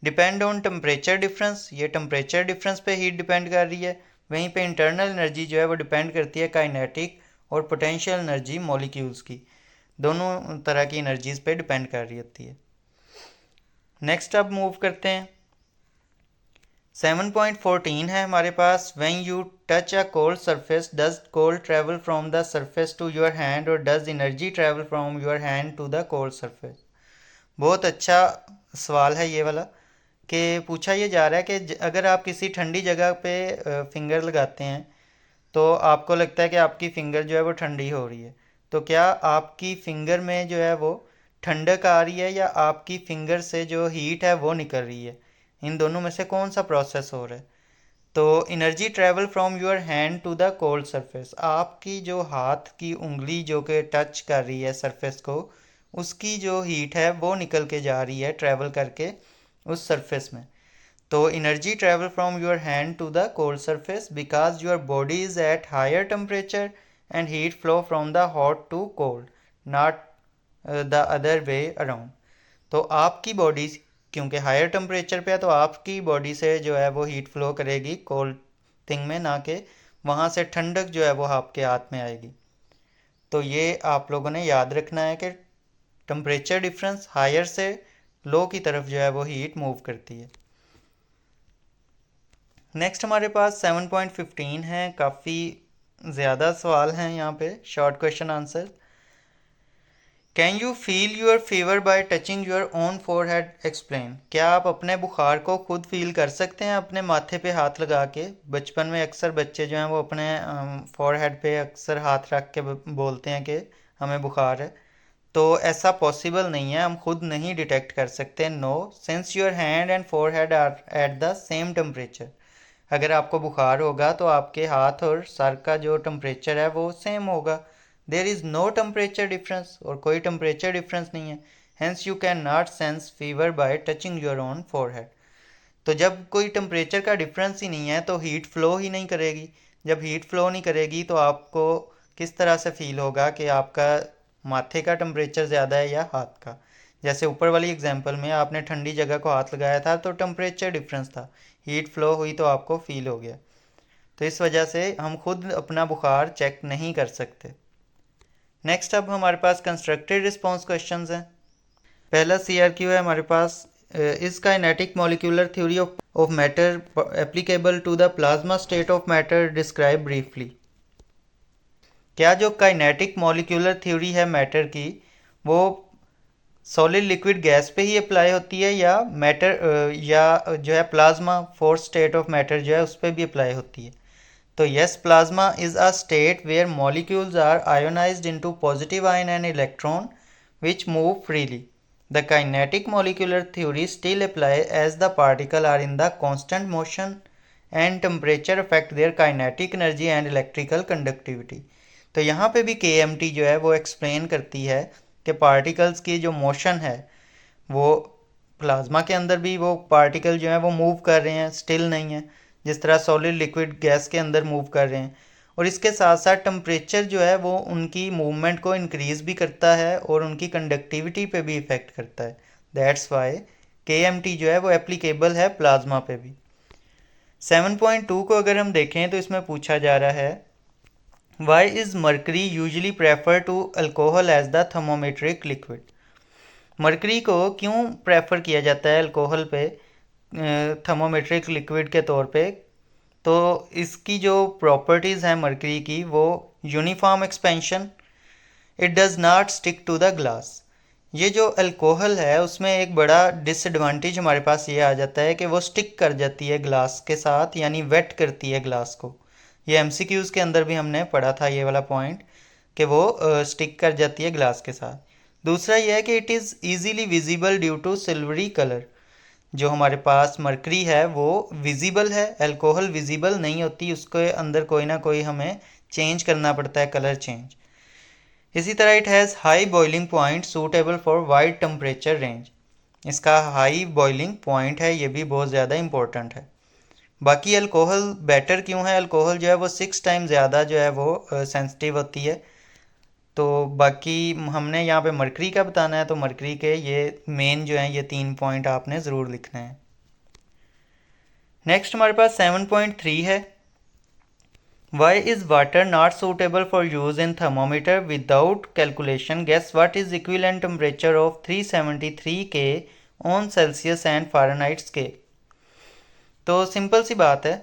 डिपेंड ऑन टेम्परेचर डिफरेंस, ये टेम्परेचर डिफरेंस पे हीट डिपेंड कर रही है। वहीं पे इंटरनल एनर्जी जो है वो डिपेंड करती है काइनेटिक और पोटेंशियल एनर्जी मॉलिक्यूल्स की, दोनों तरह की एनर्जीज पे डिपेंड कर रही होती है। नेक्स्ट अब मूव करते हैं। 7.14 है हमारे पास। When you touch a cold surface does cold travel from the surface to your hand और does energy travel from your hand to the cold surface. बहुत अच्छा सवाल है ये वाला, कि पूछा ये जा रहा है कि अगर आप किसी ठंडी जगह पे फिंगर लगाते हैं तो आपको लगता है कि आपकी फिंगर जो है वो ठंडी हो रही है, तो क्या आपकी फिंगर में जो है वो ठंडक आ रही है या आपकी फिंगर से जो हीट है वो निकल रही है? इन दोनों में से कौन सा प्रोसेस हो रहा है? तो energy travel from your hand to the cold surface, आपकी जो हाथ की उंगली जो कि टच कर रही है सरफेस को, उसकी जो हीट है वो निकल के जा रही है ट्रेवल करके उस सरफेस में। तो energy travel from your hand to the cold surface because your body is at higher temperature and heat flow from the hot to cold, not the other way around. तो आपकी body क्योंकि higher temperature पे है तो आपकी body से जो है वो हीट फ्लो करेगी कोल्ड थिंग में, ना कि वहाँ से ठंडक जो है वो आपके हाथ में आएगी। तो ये आप लोगों ने याद रखना है कि टेम्परेचर डिफरेंस हायर से लो की तरफ जो है वो हीट मूव करती है। नेक्स्ट हमारे पास 7.15 है। काफ़ी ज़्यादा सवाल हैं यहाँ पे, short question answer. Can you feel your fever by touching your own forehead explain. क्या आप अपने बुखार को खुद फील कर सकते हैं अपने माथे पे हाथ लगा के? बचपन में अक्सर बच्चे जो हैं वो अपने फोरहेड पे अक्सर हाथ रख के बोलते हैं कि हमें बुखार है। तो ऐसा पॉसिबल नहीं है, हम खुद नहीं डिटेक्ट कर सकते। No, since your hand and forehead are at the same temperature. अगर आपको बुखार होगा तो आपके हाथ और सर का जो टेम्परेचर है वो सेम होगा। There is no temperature difference, और कोई टेम्परेचर डिफरेंस नहीं है। Hence you can not sense fever by touching your own forehead. तो जब कोई टेम्परेचर का डिफरेंस ही नहीं है तो हीट फ्लो ही नहीं करेगी। जब हीट फ्लो नहीं करेगी तो आपको किस तरह से फील होगा कि आपका माथे का टेम्परेचर ज़्यादा है या हाथ का? जैसे ऊपर वाली एग्जांपल में आपने ठंडी जगह को हाथ लगाया था तो टेम्परेचर डिफरेंस था, हीट फ्लो हुई तो आपको फील हो गया। तो इस वजह से हम खुद अपना बुखार चेक नहीं कर सकते। नेक्स्ट अब हमारे पास कंस्ट्रक्टेड रिस्पॉन्स क्वेश्चंस हैं। पहला CRQ है हमारे पास। Is kinetic molecular theory of matter applicable to the plasma state of matter, describe briefly. क्या जो काइनेटिक मॉलिक्यूलर थ्योरी है मैटर की वो सॉलिड लिक्विड गैस पे ही अप्लाई होती है या मैटर या जो है plasma fourth state of matter जो है उस पर भी अप्लाई होती है? तो yes, plasma is a state where molecules are ionized into positive ion and electron which move freely. The kinetic molecular theory still apply as the particle are in the constant motion and temperature affect their kinetic energy and electrical conductivity. तो यहाँ पे भी KMT जो है वो explain करती है कि पार्टिकल्स की जो मोशन है वो प्लाज्मा के अंदर भी वो पार्टिकल जो है वो मूव कर रहे हैं, स्टिल नहीं है, जिस तरह सॉलिड लिक्विड गैस के अंदर मूव कर रहे हैं। और इसके साथ साथ टेम्परेचर जो है वो उनकी मूवमेंट को इंक्रीज़ भी करता है और उनकी कंडक्टिविटी पे भी इफ़ेक्ट करता है। दैट्स वाई KMT जो है वो एप्लीकेबल है प्लाज्मा पे भी। 7.2 को अगर हम देखें तो इसमें पूछा जा रहा है why is mercury usually prefer to alcohol as the thermometric liquid. Mercury को क्यों प्रेफर किया जाता है अल्कोहल पे थर्मोमेट्रिक लिक्विड के तौर पे? तो इसकी जो प्रॉपर्टीज़ हैं मर्करी की वो uniform expansion, it does not stick to the glass. ये जो अल्कोहल है उसमें एक बड़ा डिसएडवांटेज हमारे पास ये आ जाता है कि वो स्टिक कर जाती है ग्लास के साथ, यानी वेट करती है ग्लास को। ये एमसीक्यूज़ के अंदर भी हमने पढ़ा था ये वाला पॉइंट कि वो स्टिक कर जाती है ग्लास के साथ। दूसरा ये है कि it is easily visible due to silvery colour. जो हमारे पास मरकरी है वो विजिबल है, अल्कोहल विजिबल नहीं होती, उसके अंदर कोई ना कोई हमें चेंज करना पड़ता है, कलर चेंज। इसी तरह it has high boiling point suitable for wide temperature range. इसका हाई बॉइलिंग पॉइंट है, ये भी बहुत ज़्यादा इंपॉर्टेंट है। बाकी अल्कोहल बेटर क्यों है, अल्कोहल जो है वो 6 टाइम ज़्यादा जो है वो सेंसिटिव होती है। तो बाकी हमने यहाँ पे मरकरी का बताना है, तो मरकरी के ये मेन जो हैं ये 3 पॉइंट आपने ज़रूर लिखने हैं। नेक्स्ट हमारे पास 7.3 है, why is water not suitable for use in thermometer without calculation, guess what is equivalent temperature of 373 K on Celsius and Fahrenheit scale. तो सिंपल सी बात है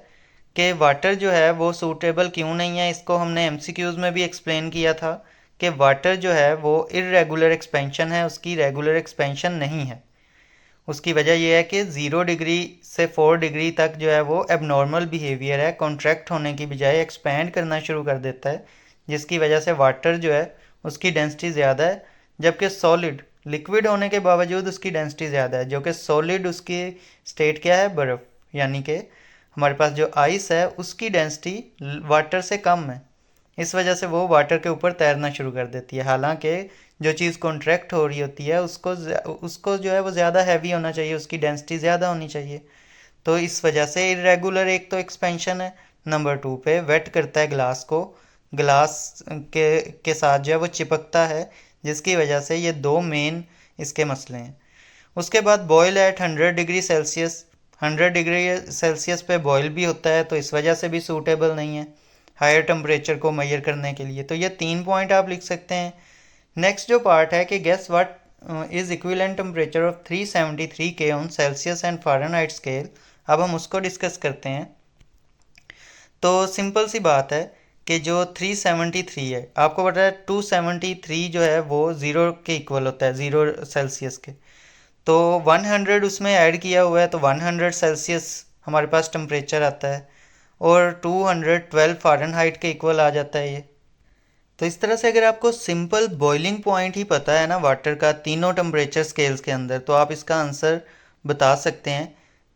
कि वाटर जो है वो सूटेबल क्यों नहीं है, इसको हमने एमसीक्यूज़ में भी एक्सप्लेन किया था कि वाटर जो है वो इरेगुलर एक्सपेंशन है, उसकी रेगुलर एक्सपेंशन नहीं है। उसकी वजह यह है कि 0 डिग्री से 4 डिग्री तक जो है वो एबनॉर्मल बिहेवियर है, कॉन्ट्रैक्ट होने की बजाय एक्सपैंड करना शुरू कर देता है, जिसकी वजह से वाटर जो है उसकी डेंसिटी ज़्यादा है, जबकि सॉलिड लिक्विड होने के बावजूद उसकी डेंसिटी ज़्यादा है, जो कि सॉलिड उसकी स्टेट क्या है, बर्फ़, यानी कि हमारे पास जो आइस है उसकी डेंसिटी वाटर से कम है। इस वजह से वो वाटर के ऊपर तैरना शुरू कर देती है, हालांकि जो चीज़ कॉन्ट्रैक्ट हो रही होती है उसको जो है वो ज़्यादा हैवी होना चाहिए, उसकी डेंसिटी ज़्यादा होनी चाहिए। तो इस वजह से इरेगुलर एक तो एक्सपेंशन है, नंबर 2 पे वेट करता है ग्लास को, ग्लास के साथ जो है वो चिपकता है, जिसकी वजह से ये दो मेन इसके मसले हैं। उसके बाद boil at 100 degree Celsius, 100 degree Celsius पे बॉयल भी होता है, तो इस वजह से भी सूटेबल नहीं है हायर टेम्परेचर को मेजर करने के लिए। तो ये 3 पॉइंट आप लिख सकते हैं। नेक्स्ट जो पार्ट है कि guess what is equivalent temperature of 373 K on Celsius and Fahrenheit scale, अब हम उसको डिस्कस करते हैं। तो सिंपल सी बात है कि जो 373 है, आपको पता है 273 जो है वो 0 के इक्वल होता है, 0 सेल्सियस के। तो 100 उसमें ऐड किया हुआ है, तो 100 सेल्सियस हमारे पास टेम्परेचर आता है, और 212 फ़ारेनहाइट के इक्वल आ जाता है ये। तो इस तरह से अगर आपको सिंपल बॉइलिंग पॉइंट ही पता है ना वाटर का तीनों टेम्परेचर स्केल्स के अंदर, तो आप इसका आंसर बता सकते हैं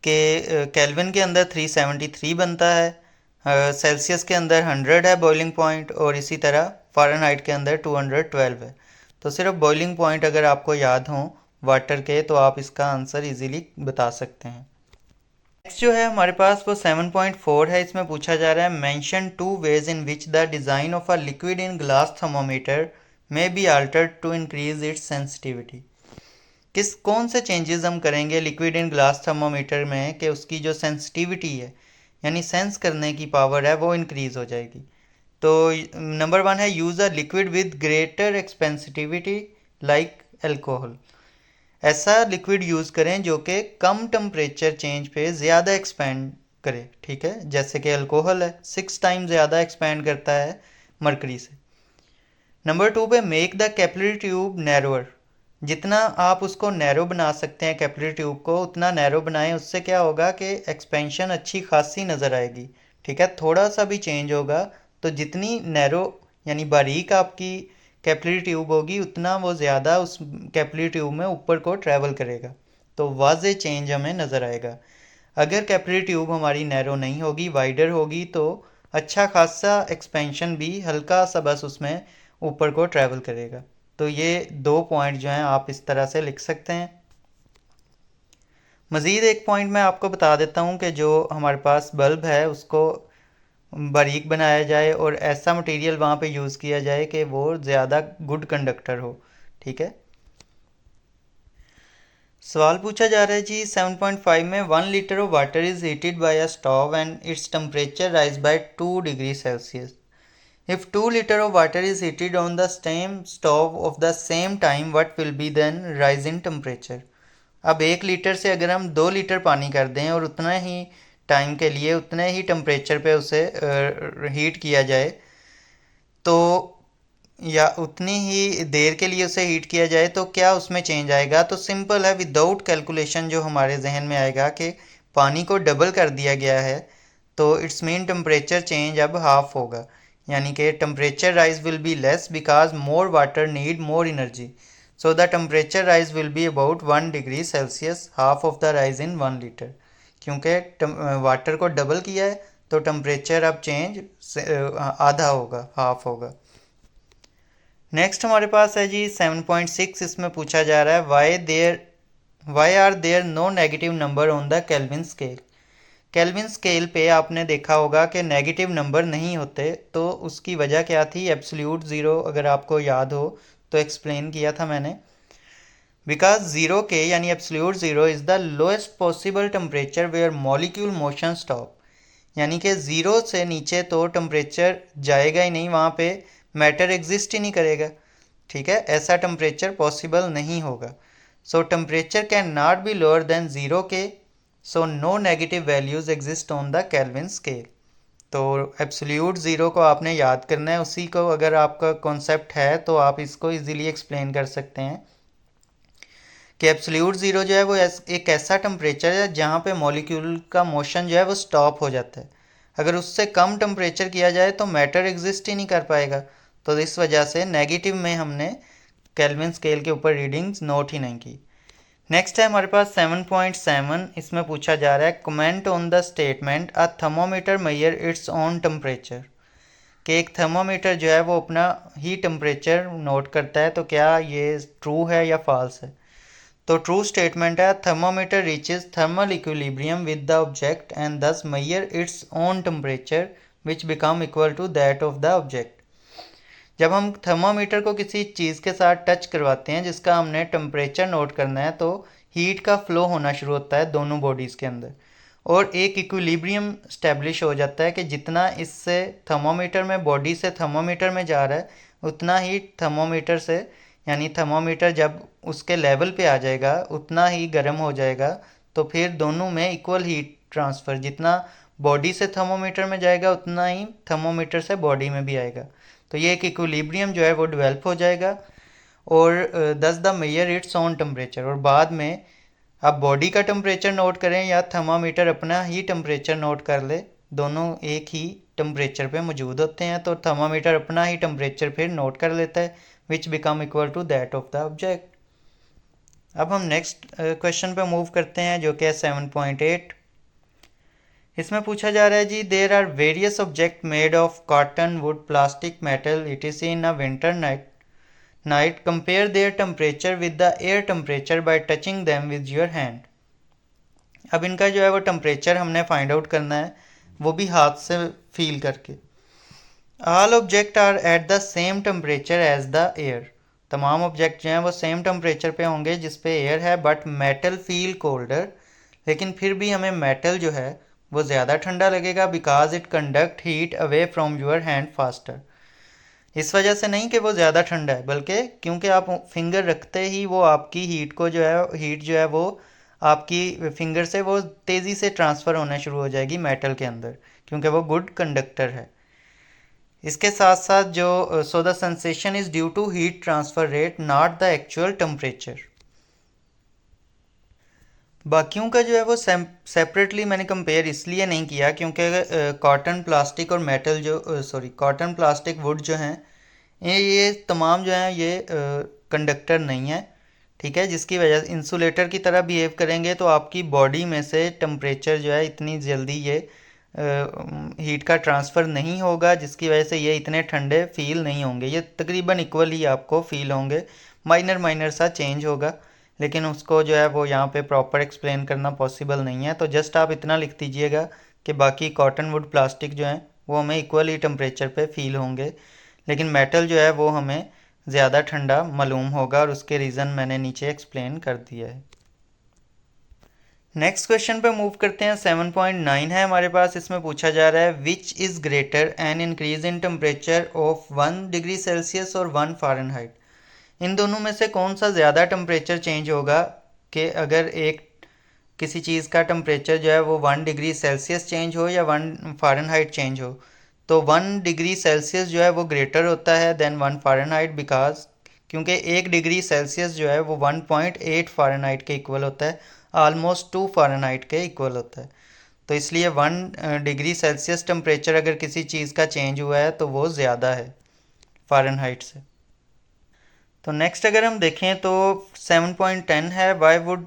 कि केल्विन के अंदर 373 बनता है, सेल्सियस के अंदर 100 है बॉइलिंग पॉइंट, और इसी तरह फ़ारेनहाइट के अंदर 212 है। तो सिर्फ बॉइलिंग पॉइंट अगर आपको याद हों वाटर के, तो आप इसका आंसर इजीली बता सकते हैं। नेक्स्ट जो है हमारे पास वो 7.4 है, इसमें पूछा जा रहा है mention 2 ways in which the design of a liquid in glass thermometer may be altered to increase its sensitivity. कौन से चेंजेस हम करेंगे लिक्विड इन ग्लास थर्मोमीटर में कि उसकी जो सेंसिटिविटी है, यानी सेंस करने की पावर है, वो इंक्रीज हो जाएगी। तो नंबर 1 है use a liquid with greater expansivity like alcohol. ऐसा लिक्विड यूज़ करें जो कि कम टेम्परेचर चेंज पे ज़्यादा एक्सपैंड करे, ठीक है, जैसे कि अल्कोहल है 6 टाइम ज़्यादा एक्सपैंड करता है मरकरी से। नंबर 2 पे make the capillary tube narrower, जितना आप उसको नैरो बना सकते हैं कैपिलरी ट्यूब को उतना नैरो बनाएं, उससे क्या होगा कि एक्सपेंशन अच्छी खासी नज़र आएगी, ठीक है, थोड़ा सा भी चेंज होगा तो जितनी नैरो यानी बारीक आपकी कैपिलरी ट्यूब होगी उतना वो ज़्यादा उस कैपिलरी ट्यूब में ऊपर को ट्रैवल करेगा, तो वाज़े चेंज हमें नज़र आएगा। अगर कैपिलरी ट्यूब हमारी नैरो नहीं होगी, वाइडर होगी, तो अच्छा खासा एक्सपेंशन भी हल्का सा बस उसमें ऊपर को ट्रैवल करेगा। तो ये 2 पॉइंट जो हैं आप इस तरह से लिख सकते हैं। मज़ीद एक पॉइंट मैं आपको बता देता हूँ कि जो हमारे पास बल्ब है उसको बारीक बनाया जाए और ऐसा मटेरियल वहाँ पे यूज़ किया जाए कि वो ज़्यादा गुड कंडक्टर हो, ठीक है। सवाल पूछा जा रहा है जी 7.5 में 1 litre of water is heated by a stove and its temperature rise by 2 degree Celsius. If 2 litre of water is heated on the same stove of the same time what will be then rise in temperature. अब 1 litre से अगर हम 2 litre पानी कर दें और उतना ही time के लिए उतने ही टेम्परेचर पे उसे हीट किया जाए, तो या उतनी ही देर के लिए उसे हीट किया जाए तो क्या उसमें चेंज आएगा? तो सिंपल है, विदाउट कैलकुलेशन जो हमारे जहन में आएगा कि पानी को डबल कर दिया गया है, तो इट्स मीन टेम्परेचर चेंज अब हाफ होगा, यानी कि temperature rise will be less because more water need more energy. So the temperature rise will be about 1 degree Celsius, half of the rise in 1 litre. क्योंकि water को double किया है तो temperature अब चेंज आधा होगा, हाफ होगा। Next हमारे पास है जी 7.6। इसमें पूछा जा रहा है why are there no negative number on the Kelvin scale. Kelvin scale पे आपने देखा होगा कि नेगेटिव नंबर नहीं होते, तो उसकी वजह क्या थी? एब्सोल्यूट ज़ीरो, अगर आपको याद हो तो एक्सप्लेन किया था मैंने। बिकॉज ज़ीरो के यानी absolute zero is the lowest possible temperature where molecule motion stop, यानी कि ज़ीरो से नीचे तो टेम्परेचर जाएगा ही नहीं, वहाँ पे मैटर एग्जिस्ट ही नहीं करेगा। ठीक है, ऐसा टेम्परेचर पॉसिबल नहीं होगा। So temperature can not be lower than zero K, so no negative values exist on the Kelvin scale. तो एब्सोल्यूट ज़ीरो को आपने याद करना है, उसी को अगर आपका कॉन्सेप्ट है तो आप इसको इजीली एक्सप्लेन कर सकते हैं कि एब्सोल्यूट ज़ीरो जो है वो एक ऐसा टेम्परेचर है जहाँ पे मॉलिक्यूल का मोशन जो है वो स्टॉप हो जाता है। अगर उससे कम टेम्परेचर किया जाए तो मैटर एग्जिस्ट ही नहीं कर पाएगा, तो इस वजह से नेगेटिव में हमने केल्विन स्केल के ऊपर रीडिंग्स नोट ही नहीं की। नेक्स्ट है हमारे पास 7.7। इसमें पूछा जा रहा है comment on the statement a thermometer measure its own temperature. कि एक थर्मोमीटर जो है वो अपना ही टेम्परेचर नोट करता है, तो क्या ये ट्रू है या फॉल्स है? तो ट्रू स्टेटमेंट है thermometer reaches thermal equilibrium with the object and thus measure its own temperature which become equal to that of the object. जब हम थर्मोमीटर को किसी चीज़ के साथ टच करवाते हैं जिसका हमने टेम्परेचर नोट करना है, तो हीट का फ्लो होना शुरू होता है दोनों बॉडीज़ के अंदर, और एक इक्विलिब्रियम स्टैब्लिश हो जाता है कि जितना इससे थर्मोमीटर में बॉडी से थर्मोमीटर में जा रहा है उतना ही थर्मोमीटर से, यानी थर्मोमीटर जब उसके लेवल पे आ जाएगा उतना ही गर्म हो जाएगा। तो फिर दोनों में इक्वल हीट ट्रांसफ़र, जितना बॉडी से थर्मोमीटर में जाएगा उतना ही थर्मोमीटर से बॉडी में भी आएगा। तो ये एक इक्विलिब्रियम जो है वो डेवलप हो जाएगा, और दस the measure its own temperature. और बाद में आप बॉडी का टेम्परेचर नोट करें या थर्मामीटर अपना ही टेम्परेचर नोट कर ले, दोनों एक ही टेम्परेचर पे मौजूद होते हैं, तो थर्मामीटर अपना ही टेम्परेचर फिर नोट कर लेता है which become equal to that of the object. अब हम नेक्स्ट क्वेश्चन पे मूव करते हैं जो कि है 7.8। इसमें पूछा जा रहा है जी there are various object made of cotton wood plastic metal it is in a winter night compare their temperature with the air temperature by touching them with your hand. अब इनका जो है वो टेम्परेचर हमने फाइंड आउट करना है, वो भी हाथ से फील करके। All object are at the same temperature as the air. तमाम ऑब्जेक्ट जो हैं वो सेम टेम्परेचर पे होंगे जिस पे एयर है, बट मेटल फील कोल्डर। लेकिन फिर भी हमें मेटल जो है वो ज़्यादा ठंडा लगेगा because it conduct heat away from your hand faster. इस वजह से नहीं कि वो ज़्यादा ठंडा है, बल्कि क्योंकि आप फिंगर रखते ही वो आपकी हीट जो है वो आपकी फिंगर से वो तेज़ी से ट्रांसफ़र होना शुरू हो जाएगी मेटल के अंदर, क्योंकि वो गुड कंडक्टर है। इसके साथ साथ जो so the sensation is due to heat transfer rate not the actual temperature. बाकियों का जो है वो सेपरेटली मैंने कंपेयर इसलिए नहीं किया क्योंकि कॉटन प्लास्टिक और मेटल जो कॉटन प्लास्टिक वुड जो हैं ये तमाम जो हैं ये कंडक्टर नहीं है। ठीक है, जिसकी वजह से इंसुलेटर की तरह बिहेव करेंगे तो आपकी बॉडी में से टेम्परेचर जो है इतनी जल्दी ये हीट का ट्रांसफ़र नहीं होगा, जिसकी वजह से ये इतने ठंडे फील नहीं होंगे। ये तकरीबन इक्वल ही आपको फील होंगे, माइनर माइनर सा चेंज होगा, लेकिन उसको जो है वो यहाँ पे प्रॉपर एक्सप्लेन करना पॉसिबल नहीं है। तो जस्ट आप इतना लिख दीजिएगा कि बाकी कॉटन वुड प्लास्टिक जो हैं वो हमें इक्वल ही टेम्परेचर पे फील होंगे, लेकिन मेटल जो है वो हमें ज़्यादा ठंडा मालूम होगा, और उसके रीज़न मैंने नीचे एक्सप्लेन कर दिया है। नेक्स्ट क्वेश्चन पे मूव करते हैं। 7.9 है हमारे पास। इसमें पूछा जा रहा है which is greater an increase in temperature of 1 degree Celsius और 1 फ़ारेनहाइट। इन दोनों में से कौन सा ज़्यादा टेम्परेचर चेंज होगा कि अगर एक किसी चीज़ का टेम्परेचर जो है वो 1 डिग्री सेल्सियस चेंज हो या 1 फ़ारेनहाइट चेंज हो। तो 1 डिग्री सेल्सियस जो है वो ग्रेटर होता है देन 1 फ़ारेनहाइट, बिकॉज क्योंकि 1 डिग्री सेल्सियस जो है वो 1.8 फ़ारेनहाइट के इक्वल होता है, ऑलमोस्ट 2 फ़ारेनहाइट के इक्वल होता है। तो इसलिए 1 डिग्री सेल्सियस टेम्परेचर अगर किसी चीज़ का चेंज हुआ है तो वो ज़्यादा है फ़ारेनहाइट से। तो नेक्स्ट अगर हम देखें तो 7.10 है, why would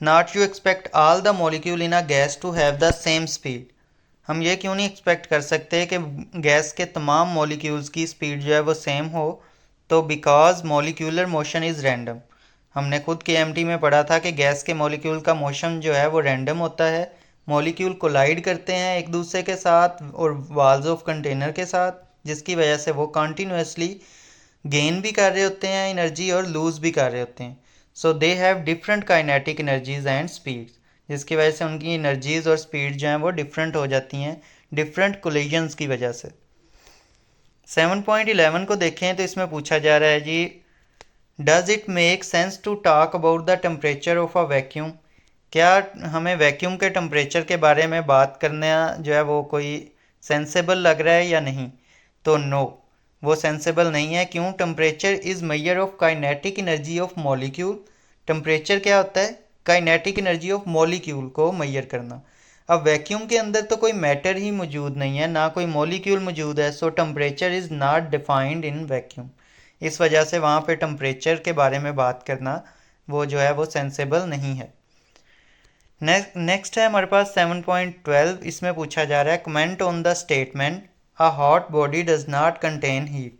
not you expect all the molecule in a gas to have the same speed. हम ये क्यों नहीं एक्सपेक्ट कर सकते कि गैस के तमाम मॉलिक्यूल्स की स्पीड जो है वो सेम हो। तो because molecular motion is random. हमने खुद केएमटी में पढ़ा था कि गैस के मॉलिक्यूल का मोशन जो है वो रैंडम होता है। मॉलिक्यूल कोलाइड करते हैं एक दूसरे के साथ और वॉल्स ऑफ कंटेनर के साथ, जिसकी वजह से वो कॉन्टीन्यूसली गेन भी कर रहे होते हैं एनर्जी और लूज भी कर रहे होते हैं। So they have different kinetic energies and speeds, जिसकी वजह से उनकी एनर्जीज और स्पीड जो हैं वो डिफरेंट हो जाती हैं डिफरेंट कोलिजन्स की वजह से। 7.11 को देखें तो इसमें पूछा जा रहा है जी, does it make sense to talk about the temperature of a vacuum. क्या हमें वैक्यूम के टेम्परेचर के बारे में बात करना जो है वो कोई सेंसेबल लग रहा है या नहीं। तो नो, वो सेंसेबल नहीं है। क्यों? Temperature is measure of kinetic energy of molecule. Temperature क्या होता है? काइनेटिक एनर्जी ऑफ मॉलिक्यूल को मेजर करना। अब वैक्यूम के अंदर तो कोई मैटर ही मौजूद नहीं है, ना कोई मॉलिक्यूल मौजूद है, सो temperature is not defined in vacuum. इस वजह से वहाँ पे टेम्परेचर के बारे में बात करना वो जो है वो सेंसेबल नहीं है। नेक्स्ट है हमारे पास 7.12। इसमें पूछा जा रहा है, comment on the statement a hot body does not contain heat.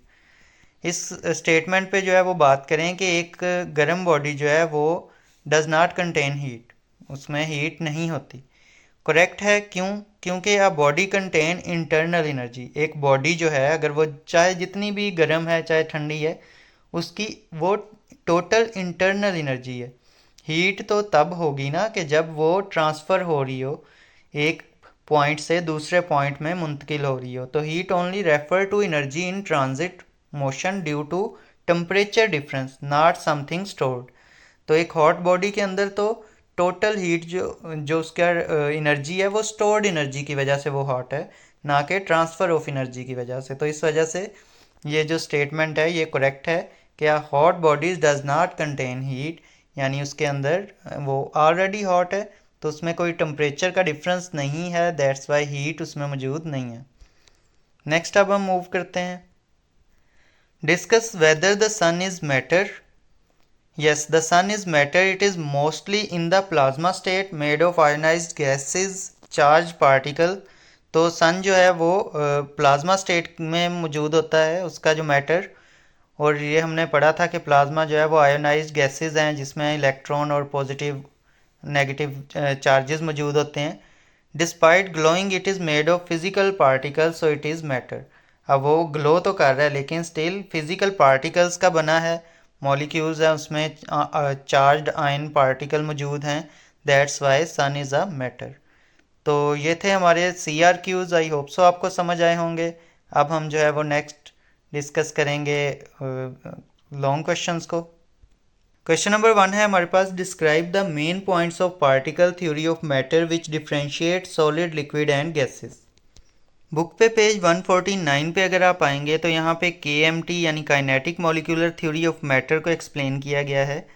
इस स्टेटमेंट पे जो है वो बात करें कि एक गर्म बॉडी जो है वो डज नॉट कंटेन हीट, उसमें हीट नहीं होती। करेक्ट है। क्यों? क्योंकि a body contain internal energy. एक बॉडी जो है अगर वो चाहे जितनी भी गर्म है चाहे ठंडी है, उसकी वो टोटल इंटरनल एनर्जी है। हीट तो तब होगी ना कि जब वो ट्रांसफ़र हो रही हो, एक पॉइंट से दूसरे पॉइंट में मुंतकिल हो रही हो। तो heat only refer to energy in transit motion due to temperature difference, not something stored. तो एक हॉट बॉडी के अंदर तो टोटल हीट जो जो उसका एनर्जी है वो स्टोर्ड एनर्जी की वजह से वो हॉट है, ना कि ट्रांसफ़र ऑफ एनर्जी की वजह से। तो इस वजह से ये जो स्टेटमेंट है ये करेक्ट है कि hot bodies does not contain heat, यानी उसके अंदर वो ऑलरेडी हॉट है तो उसमें कोई टेम्परेचर का डिफरेंस नहीं है, दैट्स वाई हीट उसमें मौजूद नहीं है। नेक्स्ट अब हम मूव करते हैं, discuss whether the sun is matter. Yes, the sun is matter. It is mostly in the plasma state made of ionized gases, charged particle. तो सन जो है वो प्लाज्मा स्टेट में मौजूद होता है, उसका जो मैटर। और ये हमने पढ़ा था कि प्लाज्मा जो है वो आयोनाइज्ड गैसेस हैं जिसमें इलेक्ट्रॉन और पॉजिटिव नेगेटिव चार्जेस मौजूद होते हैं। Despite glowing it is made of physical particles, so it is matter. अब वो ग्लो तो कर रहा है लेकिन स्टिल फिजिकल पार्टिकल्स का बना है, मॉलिक्यूल्स हैं उसमें चार्ज्ड आयन पार्टिकल मौजूद हैं, that's why sun is a matter. तो ये थे हमारे CRQs। आई होप सो आपको समझ आए होंगे। अब हम जो है वो नेक्स्ट डिस्कस करेंगे लॉन्ग क्वेश्चंस को। क्वेश्चन नंबर 1 है हमारे पास, describe the main points of particle theory of matter which differentiate solid liquid and gases. Book पे पेज 149 पे अगर आप आएंगे तो यहाँ पे KMT यानी kinetic molecular theory of matter को एक्सप्लेन किया गया है।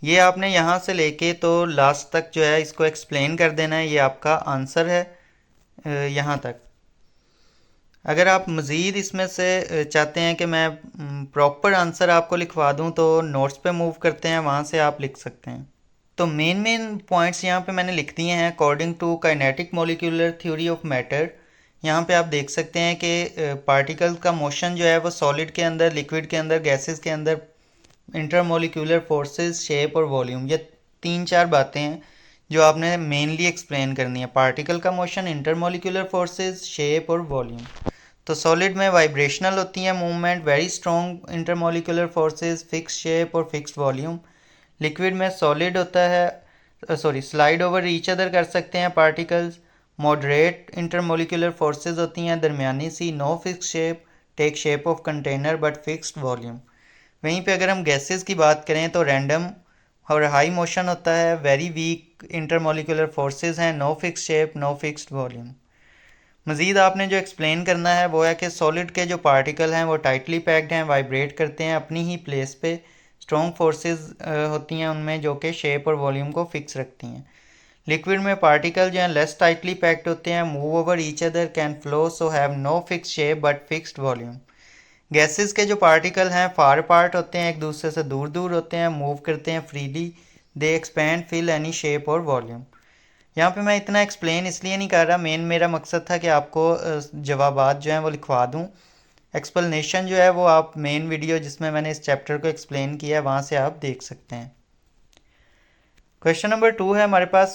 ये आपने यहाँ से लेके तो लास्ट तक जो है इसको एक्सप्लेन कर देना है, ये आपका आंसर है यहाँ तक। अगर आप मज़ीद इसमें से चाहते हैं कि मैं प्रॉपर आंसर आपको लिखवा दूँ तो नोट्स पे मूव करते हैं, वहाँ से आप लिख सकते हैं। तो मेन पॉइंट्स यहाँ पे मैंने लिख दिए हैं according to kinetic molecular theory of matter. यहाँ पे आप देख सकते हैं कि पार्टिकल का मोशन जो है वो सॉलिड के अंदर, लिक्विड के अंदर, गैसेस के अंदर, इंटरमोलिक्यूलर फोर्सेस, शेप और वॉल्यूम, ये 3-4 बातें हैं जो आपने मेनली एक्सप्लेन करनी है। पार्टिकल का मोशन, इंटरमोलिक्यूलर फोर्सेस, शेप और वॉल्यूम। तो सॉलिड में वाइब्रेशनल होती हैं movement, very strong intermolecular forces, fix shape और फिक्स्ड वॉल्यूम। लिक्विड में सॉलिड होता है स्लाइड ओवर ईच अदर कर सकते हैं पार्टिकल्स। मॉडरेट इंटरमोलिकुलर फोर्सेस होती हैं, दरमियानी सी, no fix shape, take shape of container but fixed volume. वहीं पे अगर हम गैसेस की बात करें तो रैंडम और हाई मोशन होता है, वेरी वीक इंटरमोलिकुलर फोर्सेस हैं, no fix shape, no fixed volume. मज़ीद आपने जो एक्सप्लेन करना है वो है कि सॉलिड के जो पार्टिकल हैं वो टाइटली पैक्ड हैं, वाइब्रेट करते हैं अपनी ही प्लेस पे, स्ट्रॉन्ग फोर्सेस होती हैं उनमें जो कि शेप और वॉल्यूम को फिक्स रखती हैं। लिक्विड में पार्टिकल जो हैं लेस टाइटली पैक्ड होते हैं, move over each other, can flow, so have no fix shape but fixed volume. Gases के जो पार्टिकल हैं फार पार्ट होते हैं, एक दूसरे से दूर दूर होते हैं, मूव करते हैं फ्रीली, दे एक्सपैंड फिल एनी शेप और वॉल्यूम। यहाँ पे मैं इतना एक्सप्लेन इसलिए नहीं कर रहा, मेन मेरा मकसद था कि आपको जवाबात जो हैं वो लिखवा दूँ। एक्सप्लेनेशन जो है वो आप मेन वीडियो जिसमें मैंने इस चैप्टर को एक्सप्लेन किया है वहाँ से आप देख सकते हैं। क्वेश्चन नंबर 2 है हमारे पास,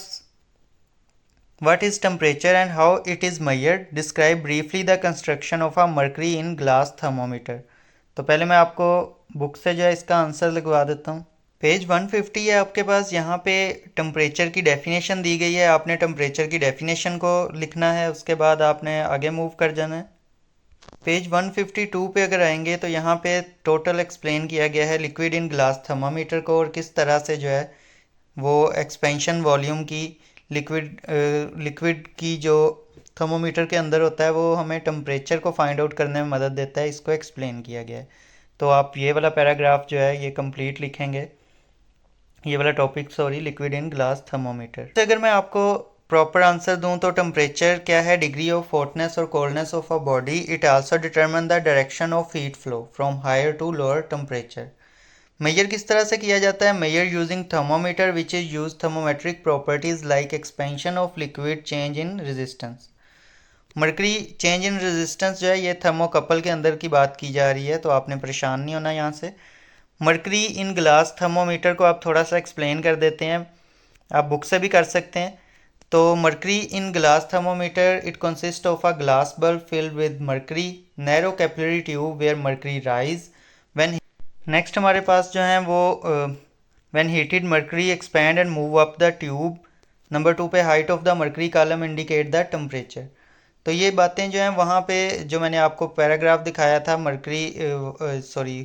what is temperature and how it is measured, describe briefly the construction of a mercury in glass thermometer. तो पहले मैं आपको बुक से जो है इसका आंसर लगवा देता हूँ। पेज 150 है आपके पास, यहाँ पे टेम्परेचर की डेफिनेशन दी गई है, आपने टेम्परेचर की डेफिनेशन को लिखना है, उसके बाद आपने आगे मूव कर जाना है। पेज 152 पे अगर आएंगे तो यहाँ पे टोटल एक्सप्लेन किया गया है लिक्विड इन ग्लास थर्मामीटर को, और किस तरह से जो है वो एक्सपेंशन वॉल्यूम की लिक्विड की जो थर्मोमीटर के अंदर होता है वो हमें टेम्परेचर को फाइंड आउट करने में मदद देता है, इसको एक्सप्लेन किया गया है। तो आप ये वाला पैराग्राफ जो है ये कंप्लीट लिखेंगे, ये वाला topic sorry, liquid in glass thermometer. तो अगर मैं आपको प्रॉपर आंसर दूं तो टेम्परेचर क्या है, डिग्री ऑफ हॉटनेस और coldness of a body, it also determine the direction of heat flow from higher to lower temperature. Measure किस तरह से किया जाता है, measure using thermometer which is use thermometric properties like expansion of liquid, change in resistance. Mercury change in resistance जो है ये thermocouple के अंदर की बात की जा रही है, तो आपने परेशान नहीं होना यहाँ से। मर्करी इन ग्लास थर्मोमीटर को आप थोड़ा सा एक्सप्लेन कर देते हैं, आप बुक से भी कर सकते हैं। तो mercury in glass thermometer, it consist of a glass bulb filled with mercury, narrow capillary tube where mercury rise when. Next हमारे पास जो है वो when heated mercury expand and move up the tube. Number 2 पे height of the mercury column indicate the temperature. तो ये बातें जो हैं वहाँ पे जो मैंने आपको पैराग्राफ दिखाया था mercury sorry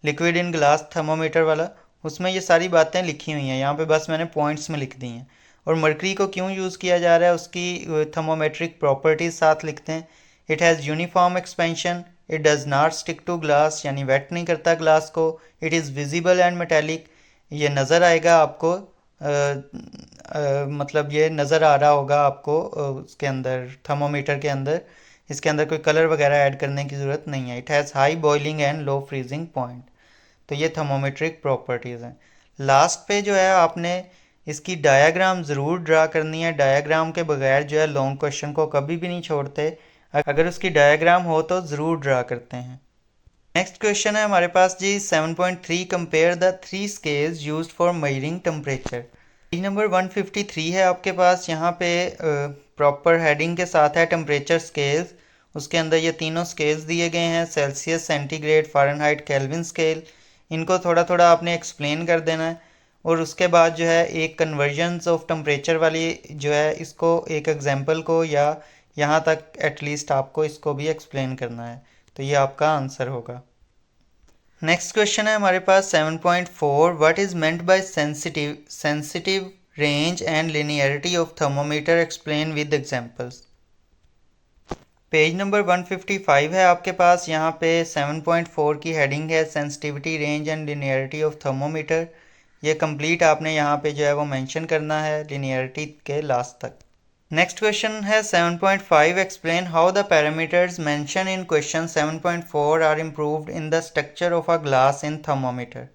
liquid in glass thermometer वाला, उसमें ये सारी बातें लिखी हुई हैं, यहाँ पे बस मैंने पॉइंट्स में लिख दी हैं। और मर्करी को क्यों यूज़ किया जा रहा है उसकी थर्मोमेट्रिक प्रॉपर्टीज़ साथ लिखते हैं। It has uniform expansion, it does not stick to glass, यानी वेट नहीं करता ग्लास को। It is visible and metallic, ये नज़र आएगा आपको, मतलब ये नज़र आ रहा होगा आपको उसके अंदर थर्मोमीटर के अंदर, इसके अंदर कोई कलर वगैरह ऐड करने की ज़रूरत नहीं है। It has high boiling and low freezing point. तो ये थर्मोमेट्रिक प्रॉपर्टीज़ हैं। लास्ट पे जो है आपने इसकी डायाग्राम ज़रूर ड्रा करनी है, डायाग्राम के बगैर जो है लॉन्ग क्वेश्चन को कभी भी नहीं छोड़ते, अगर उसकी डायाग्राम हो तो ज़रूर ड्रा करते हैं। नेक्स्ट क्वेश्चन है हमारे पास जी 7.3, compare the 3 scales used for measuring temperature. Page number 153 है आपके पास, यहाँ पे प्रॉपर हेडिंग के साथ है टेम्परेचर स्केल्स, उसके अंदर ये तीनों स्केल्स दिए गए हैं, Celsius, centigrade, Fahrenheit, kelvin scale. इनको थोड़ा थोड़ा आपने एक्सप्लेन कर देना है, और उसके बाद जो है एक कन्वर्जन्स ऑफ टेम्परेचर वाली जो है इसको एक एग्जांपल को या यहाँ तक एटलीस्ट आपको इसको भी एक्सप्लेन करना है, तो ये आपका आंसर होगा। नेक्स्ट क्वेश्चन है हमारे पास 7.4, what is meant bye sensitive range and linearity of thermometer, explain with examples. Page number 155 है आपके पास, यहाँ पे 7.4 की हेडिंग है sensitivity, range and linearity of thermometer. ये कंप्लीट आपने यहाँ पे जो है वो मेंशन करना है लिनियरिटी के लास्ट तक। नेक्स्ट क्वेश्चन है 7.5, explain how the parameters mention in question 7.4 are improved in the structure of a glass in thermometer.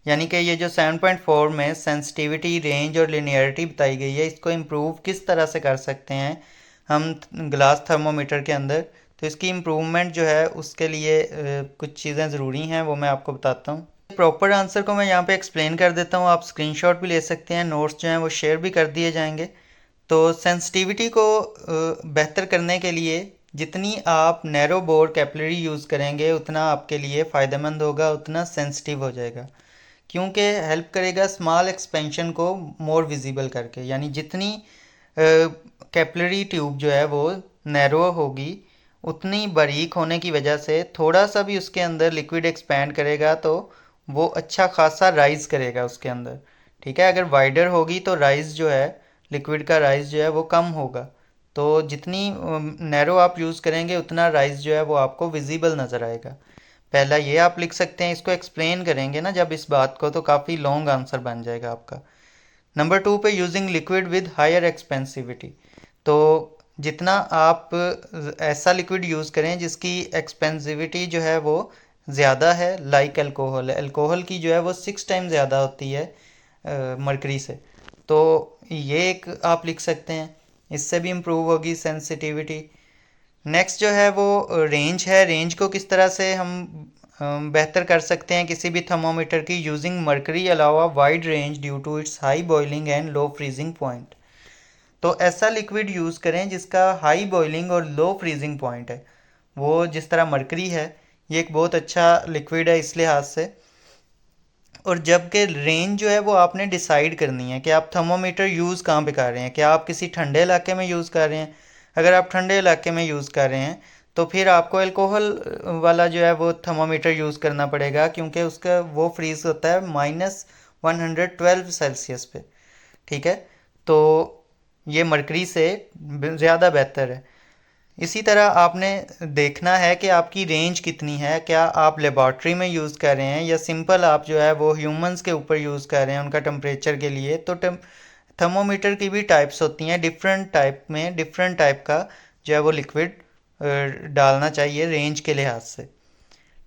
यानी कि ये जो 7.4 में सेंसिटिविटी, रेंज और लिनियरिटी बताई गई है, इसको इम्प्रूव किस तरह से कर सकते हैं हम ग्लास थर्मोमीटर के अंदर। तो इसकी इम्प्रूवमेंट जो है उसके लिए कुछ चीज़ें ज़रूरी हैं, वो मैं आपको बताता हूँ। प्रॉपर आंसर को मैं यहाँ पे एक्सप्लेन कर देता हूँ, आप स्क्रीनशॉट भी ले सकते हैं, नोट्स जो हैं वो शेयर भी कर दिए जाएंगे। तो सेंसिटिविटी को बेहतर करने के लिए जितनी आप नैरो बोर कैपिलरी यूज़ करेंगे उतना आपके लिए फ़ायदेमंद होगा, उतना सेंसिटिव हो जाएगा, क्योंकि हेल्प करेगा स्मॉल एक्सपेंशन को मोर विजिबल करके। यानी जितनी कैपिलरी ट्यूब जो है वो नैरो होगी, उतनी बारीक होने की वजह से थोड़ा सा भी उसके अंदर लिक्विड एक्सपैंड करेगा तो वो अच्छा खासा राइज करेगा उसके अंदर। ठीक है, अगर वाइडर होगी तो राइज जो है लिक्विड का राइज जो है वो कम होगा। तो जितनी नैरो आप यूज़ करेंगे उतना राइज जो है वो आपको विजिबल नज़र आएगा। पहला ये आप लिख सकते हैं, इसको एक्सप्लेन करेंगे ना जब इस बात को, तो काफ़ी लॉन्ग आंसर बन जाएगा आपका। नंबर 2 पे using liquid with higher expansivity, तो जितना आप ऐसा लिक्विड यूज़ करें जिसकी एक्सपेंसिविटी जो है वो ज़्यादा है, लाइक अल्कोहल, अल्कोहल की जो है वो 6 टाइम ज़्यादा होती है मरकरी से, तो ये एक आप लिख सकते हैं, इससे भी इम्प्रूव होगी सेंसिटिविटी। नेक्स्ट जो है वो रेंज है, रेंज को किस तरह से हम बेहतर कर सकते हैं किसी भी थर्मोमीटर की, यूजिंग मरकरी अलावा wide range due to its high boiling and low freezing point, तो ऐसा लिक्विड यूज़ करें जिसका हाई बॉइलिंग और लो फ्रीजिंग पॉइंट है, वो जिस तरह मरकरी है ये एक बहुत अच्छा लिक्विड है इस लिहाज से। और जबकि रेंज जो है वो आपने डिसाइड करनी है कि आप थर्मोमीटर यूज़ कहाँ पे कर रहे हैं, क्या आप किसी ठंडे इलाके में यूज़ कर रहे हैं। अगर आप ठंडे इलाके में यूज़ कर रहे हैं तो फिर आपको अल्कोहल वाला जो है वो थर्मोमीटर यूज़ करना पड़ेगा, क्योंकि उसका वो फ्रीज़ होता है -112 सेल्सियस पे। ठीक है, तो ये मरकरी से ज़्यादा बेहतर है। इसी तरह आपने देखना है कि आपकी रेंज कितनी है, क्या आप लेबॉर्ट्री में यूज़ कर रहे हैं या सिंपल आप जो है वो ह्यूमंस के ऊपर यूज़ कर रहे हैं उनका टेम्परेचर के लिए। तो थर्मोमीटर की भी टाइप्स होती हैं, डिफरेंट टाइप में डिफरेंट टाइप का जो है वो लिक्विड डालना चाहिए रेंज के लिहाज से।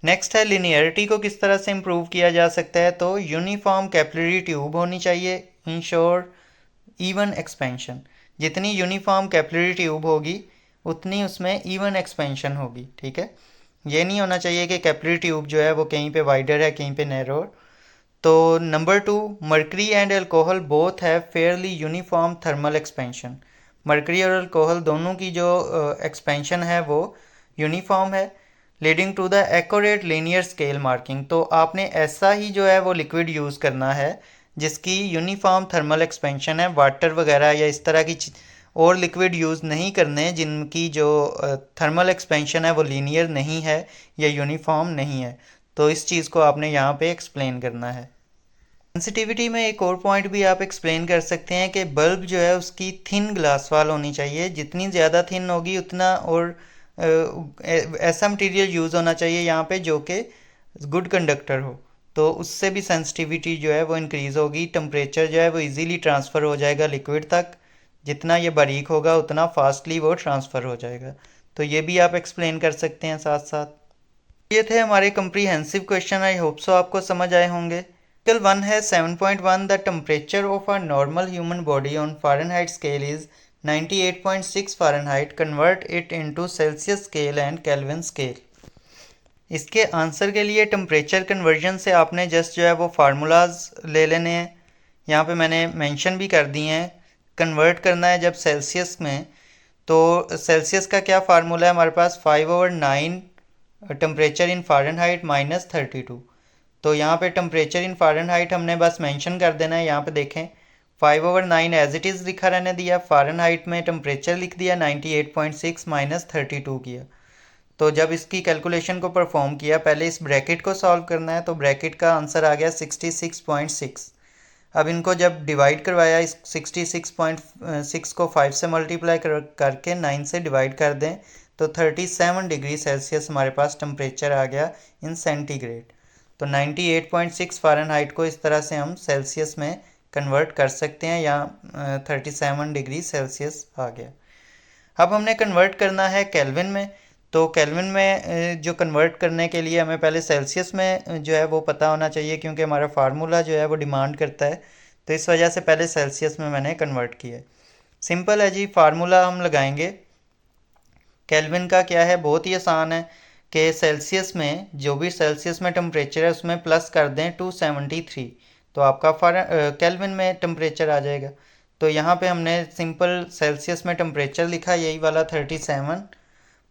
नेक्स्ट है लिनियरिटी को किस तरह से इम्प्रूव किया जा सकता है, तो यूनिफॉर्म कैपिलरी ट्यूब होनी चाहिए, इंश्योर इवन एक्सपेंशन, जितनी यूनिफॉर्म कैपिलरी ट्यूब होगी उतनी उसमें इवन एक्सपेंशन होगी। ठीक है, ये नहीं होना चाहिए कि कैपिलरी ट्यूब जो है वो कहीं पे वाइडर है कहीं पे नैरो। तो number 2, mercury and alcohol both have fairly uniform thermal expansion, mercury और अल्कोहल दोनों की जो एक्सपेंशन है वो यूनिफॉर्म है, leading to the accurate linear scale marking, तो आपने ऐसा ही जो है वो लिक्विड यूज़ करना है जिसकी यूनिफॉर्म थर्मल एक्सपेंशन है, वाटर वगैरह या इस तरह की और लिक्विड यूज़ नहीं करने जिनकी जो थर्मल एक्सपेंशन है वो लीनियर नहीं है या यूनिफॉर्म नहीं है। तो इस चीज़ को आपने यहाँ पे एक्सप्लेन करना है। सेंसिटिविटी में एक और पॉइंट भी आप एक्सप्लेन कर सकते हैं कि बल्ब जो है उसकी थिन ग्लास वाल होनी चाहिए, जितनी ज़्यादा थिन होगी उतना, और ऐसा मटेरियल यूज़ होना चाहिए यहाँ पे जो कि गुड कंडक्टर हो, तो उससे भी सेंसिटिविटी जो है वो इंक्रीज़ होगी, टेम्परेचर जो है वो इजीली ट्रांसफ़र हो जाएगा लिक्विड तक, जितना ये बारीक होगा उतना फास्टली वो ट्रांसफ़र हो जाएगा। तो ये भी आप एक्सप्लेन कर सकते हैं साथ साथ। ये थे हमारे comprehensive question, I hope so आपको समझ आए होंगे। आर्टिकल 1 है 7.1, the temperature of a normal human body on Fahrenheit scale is 98.6 Fahrenheit, convert it into Celsius scale and kelvin scale. इसके आंसर के लिए टेम्परेचर कन्वर्जन से आपने जस्ट जो है वो फार्मूलाज ले लेने हैं, यहाँ पे मैंने मेंशन भी कर दिए हैं। कन्वर्ट करना है जब सेल्सियस में, तो सेल्सियस का क्या फार्मूला है हमारे पास, 5/9 टेम्परेचर इन फ़ारेनहाइट -32। तो यहाँ पे टेम्परेचर इन फ़ारेनहाइट हमने बस मेंशन कर देना है, यहाँ पे देखें 5/9 एज इट इज़ लिखा रहने दिया, फ़ारेनहाइट में टेम्परेचर लिख दिया, 98.6 -32 किया। तो जब इसकी कैलकुलेशन को परफॉर्म किया, पहले इस ब्रैकेट को सॉल्व करना है, तो ब्रैकेट का आंसर आ गया 66.6। अब इनको जब डिवाइड करवाया, इस 66.6 को 5 से मल्टीप्लाई करके 9 से डिवाइड कर दें, तो 37 डिग्री सेल्सियस हमारे पास टेम्परेचर आ गया इन सेंटीग्रेड। तो 98.6 फ़ारेनहाइट को इस तरह से हम सेल्सियस में कन्वर्ट कर सकते हैं, या 37 डिग्री सेल्सियस आ गया। अब हमने कन्वर्ट करना है केल्विन में, तो केल्विन में जो कन्वर्ट करने के लिए हमें पहले सेल्सियस में जो है वो पता होना चाहिए, क्योंकि हमारा फार्मूला जो है वो डिमांड करता है, तो इस वजह से पहले सेल्सियस में मैंने कन्वर्ट किया है। सिंपल है जी, फार्मूला हम लगाएंगे केल्विन का, क्या है, बहुत ही आसान है कि सेल्सियस में जो भी सेल्सियस में टेम्परेचर है उसमें प्लस कर दें 273, तो आपका केल्विन में टेम्परेचर आ जाएगा। तो यहाँ पे हमने सिंपल सेल्सियस में टेम्परेचर लिखा, यही वाला 37,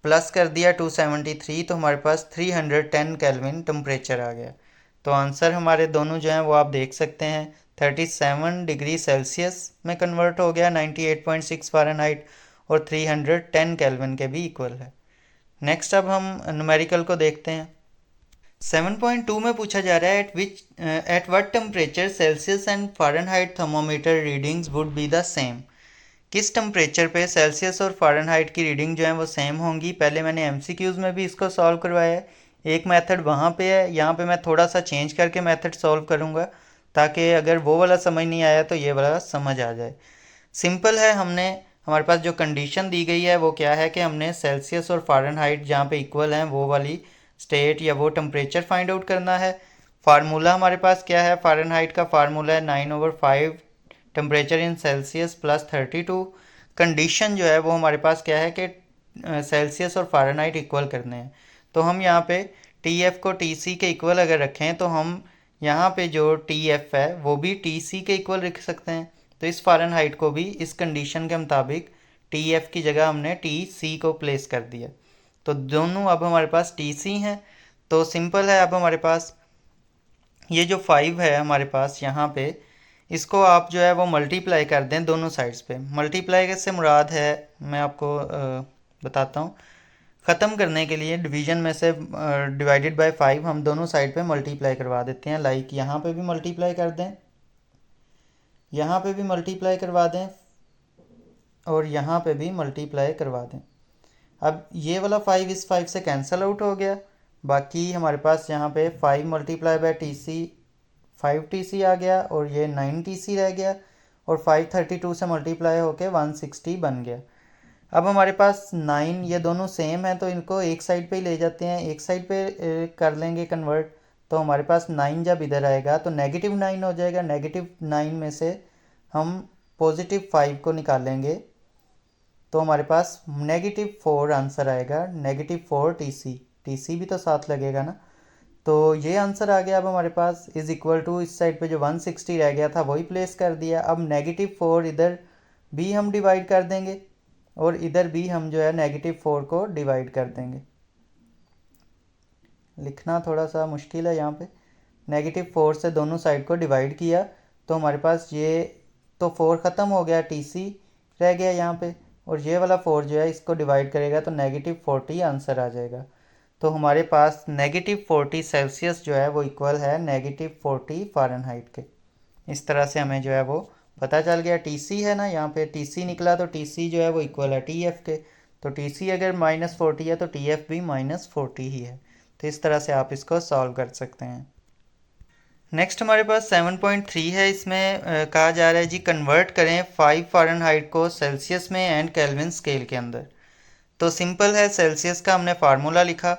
प्लस कर दिया 273, तो हमारे पास 310 केल्विन टेम्परेचर आ गया। तो आंसर हमारे दोनों जो हैं वो आप देख सकते हैं, 37 डिग्री सेल्सियस में कन्वर्ट हो गया 98.6 फ़ारेनहाइट, और 310 केल्विन के भी इक्वल है। नेक्स्ट अब हम न्यूमेरिकल को देखते हैं। 7.2 में पूछा जा रहा है at what temperature Celsius and Fahrenheit thermometer readings would be the same, किस टेम्परेचर पे सेल्सियस और फ़ारेनहाइट की रीडिंग जो है वो सेम होंगी। पहले मैंने एमसीक्यूज़ में भी इसको सॉल्व करवाया है, एक मेथड वहाँ पे है, यहाँ पे मैं थोड़ा सा चेंज करके मेथड सॉल्व करूँगा ताकि अगर वो वाला समझ नहीं आया तो ये वाला समझ आ जाए। सिंपल है, हमारे पास जो कंडीशन दी गई है वो क्या है कि हमने सेल्सियस और फ़ारेनहाइट जहाँ पे इक्वल हैं वो वाली स्टेट या वो टेम्परेचर फाइंड आउट करना है। फार्मूला हमारे पास क्या है, फ़ारेनहाइट का फार्मूला है 9/5 temperature in Celsius plus 32। Condition जो है वो हमारे पास क्या है कि सेल्सियस और फ़ारेनहाइट इक्वल करने हैं। तो हम यहाँ पे टी एफ को टी सी के इक्वल अगर रखें तो हम यहाँ पे जो टी एफ है वो भी टी सी के इक्वल रख सकते हैं। तो इस फ़ारेनहाइट को भी इस कंडीशन के मुताबिक टी एफ की जगह हमने टी सी को प्लेस कर दिया। तो दोनों अब हमारे पास टी सी हैं। तो सिंपल है, अब हमारे पास ये जो 5 है हमारे पास यहाँ पे, इसको आप जो है वो मल्टीप्लाई कर दें दोनों साइड्स पे। मल्टीप्लाई से मुराद है, मैं आपको बताता हूँ। ख़त्म करने के लिए डिवीज़न में से डिवाइडेड बाय 5 हम दोनों साइड पे मल्टीप्लाई करवा देते हैं। लाइक यहाँ पे भी मल्टीप्लाई कर दें, यहाँ पे भी मल्टीप्लाई करवा दें और यहाँ पे भी मल्टीप्लाई करवा दें। अब ये वाला 5 इस 5 से कैंसिल आउट हो गया। बाकी हमारे पास यहाँ पे 5 multiply by T C 5 TC आ गया और ये 9 TC रह गया और 532 से मल्टीप्लाई होके 160 बन गया। अब हमारे पास 9, ये दोनों सेम है तो इनको एक साइड पे ही ले जाते हैं, एक साइड पे कर लेंगे कन्वर्ट। तो हमारे पास 9 जब इधर आएगा तो -9 हो जाएगा। -9 में से हम +5 को निकालेंगे तो हमारे पास -4 आंसर आएगा। -4 टी सी भी तो साथ लगेगा ना। तो ये आंसर आ गया। अब हमारे पास इज़ इक्वल टू इस साइड पे जो 160 रह गया था वही प्लेस कर दिया। अब -4 इधर भी हम डिवाइड कर देंगे और इधर भी हम जो है -4 को डिवाइड कर देंगे। लिखना थोड़ा सा मुश्किल है यहाँ पे। -4 से दोनों साइड को डिवाइड किया तो हमारे पास ये तो 4 ख़त्म हो गया, टी सी रह गया यहाँ पे और ये वाला 4 जो है इसको डिवाइड करेगा तो -40 आंसर आ जाएगा। तो हमारे पास -40 सेल्सियस जो है वो इक्वल है -40 फ़ारेनहाइट के। इस तरह से हमें जो है वो पता चल गया। टीसी है ना, यहाँ पे टीसी निकला तो टीसी जो है वो इक्वल है टीएफ के। तो टीसी अगर -40 है तो टीएफ भी -40 ही है। तो इस तरह से आप इसको सॉल्व कर सकते हैं। नेक्स्ट हमारे पास 7.3 है। इसमें कहा जा रहा है जी कन्वर्ट करें 5 फ़ारेनहाइट को सेल्सियस में एंड केल्विन स्केल के अंदर। तो सिंपल है, सेल्सियस का हमने फार्मूला लिखा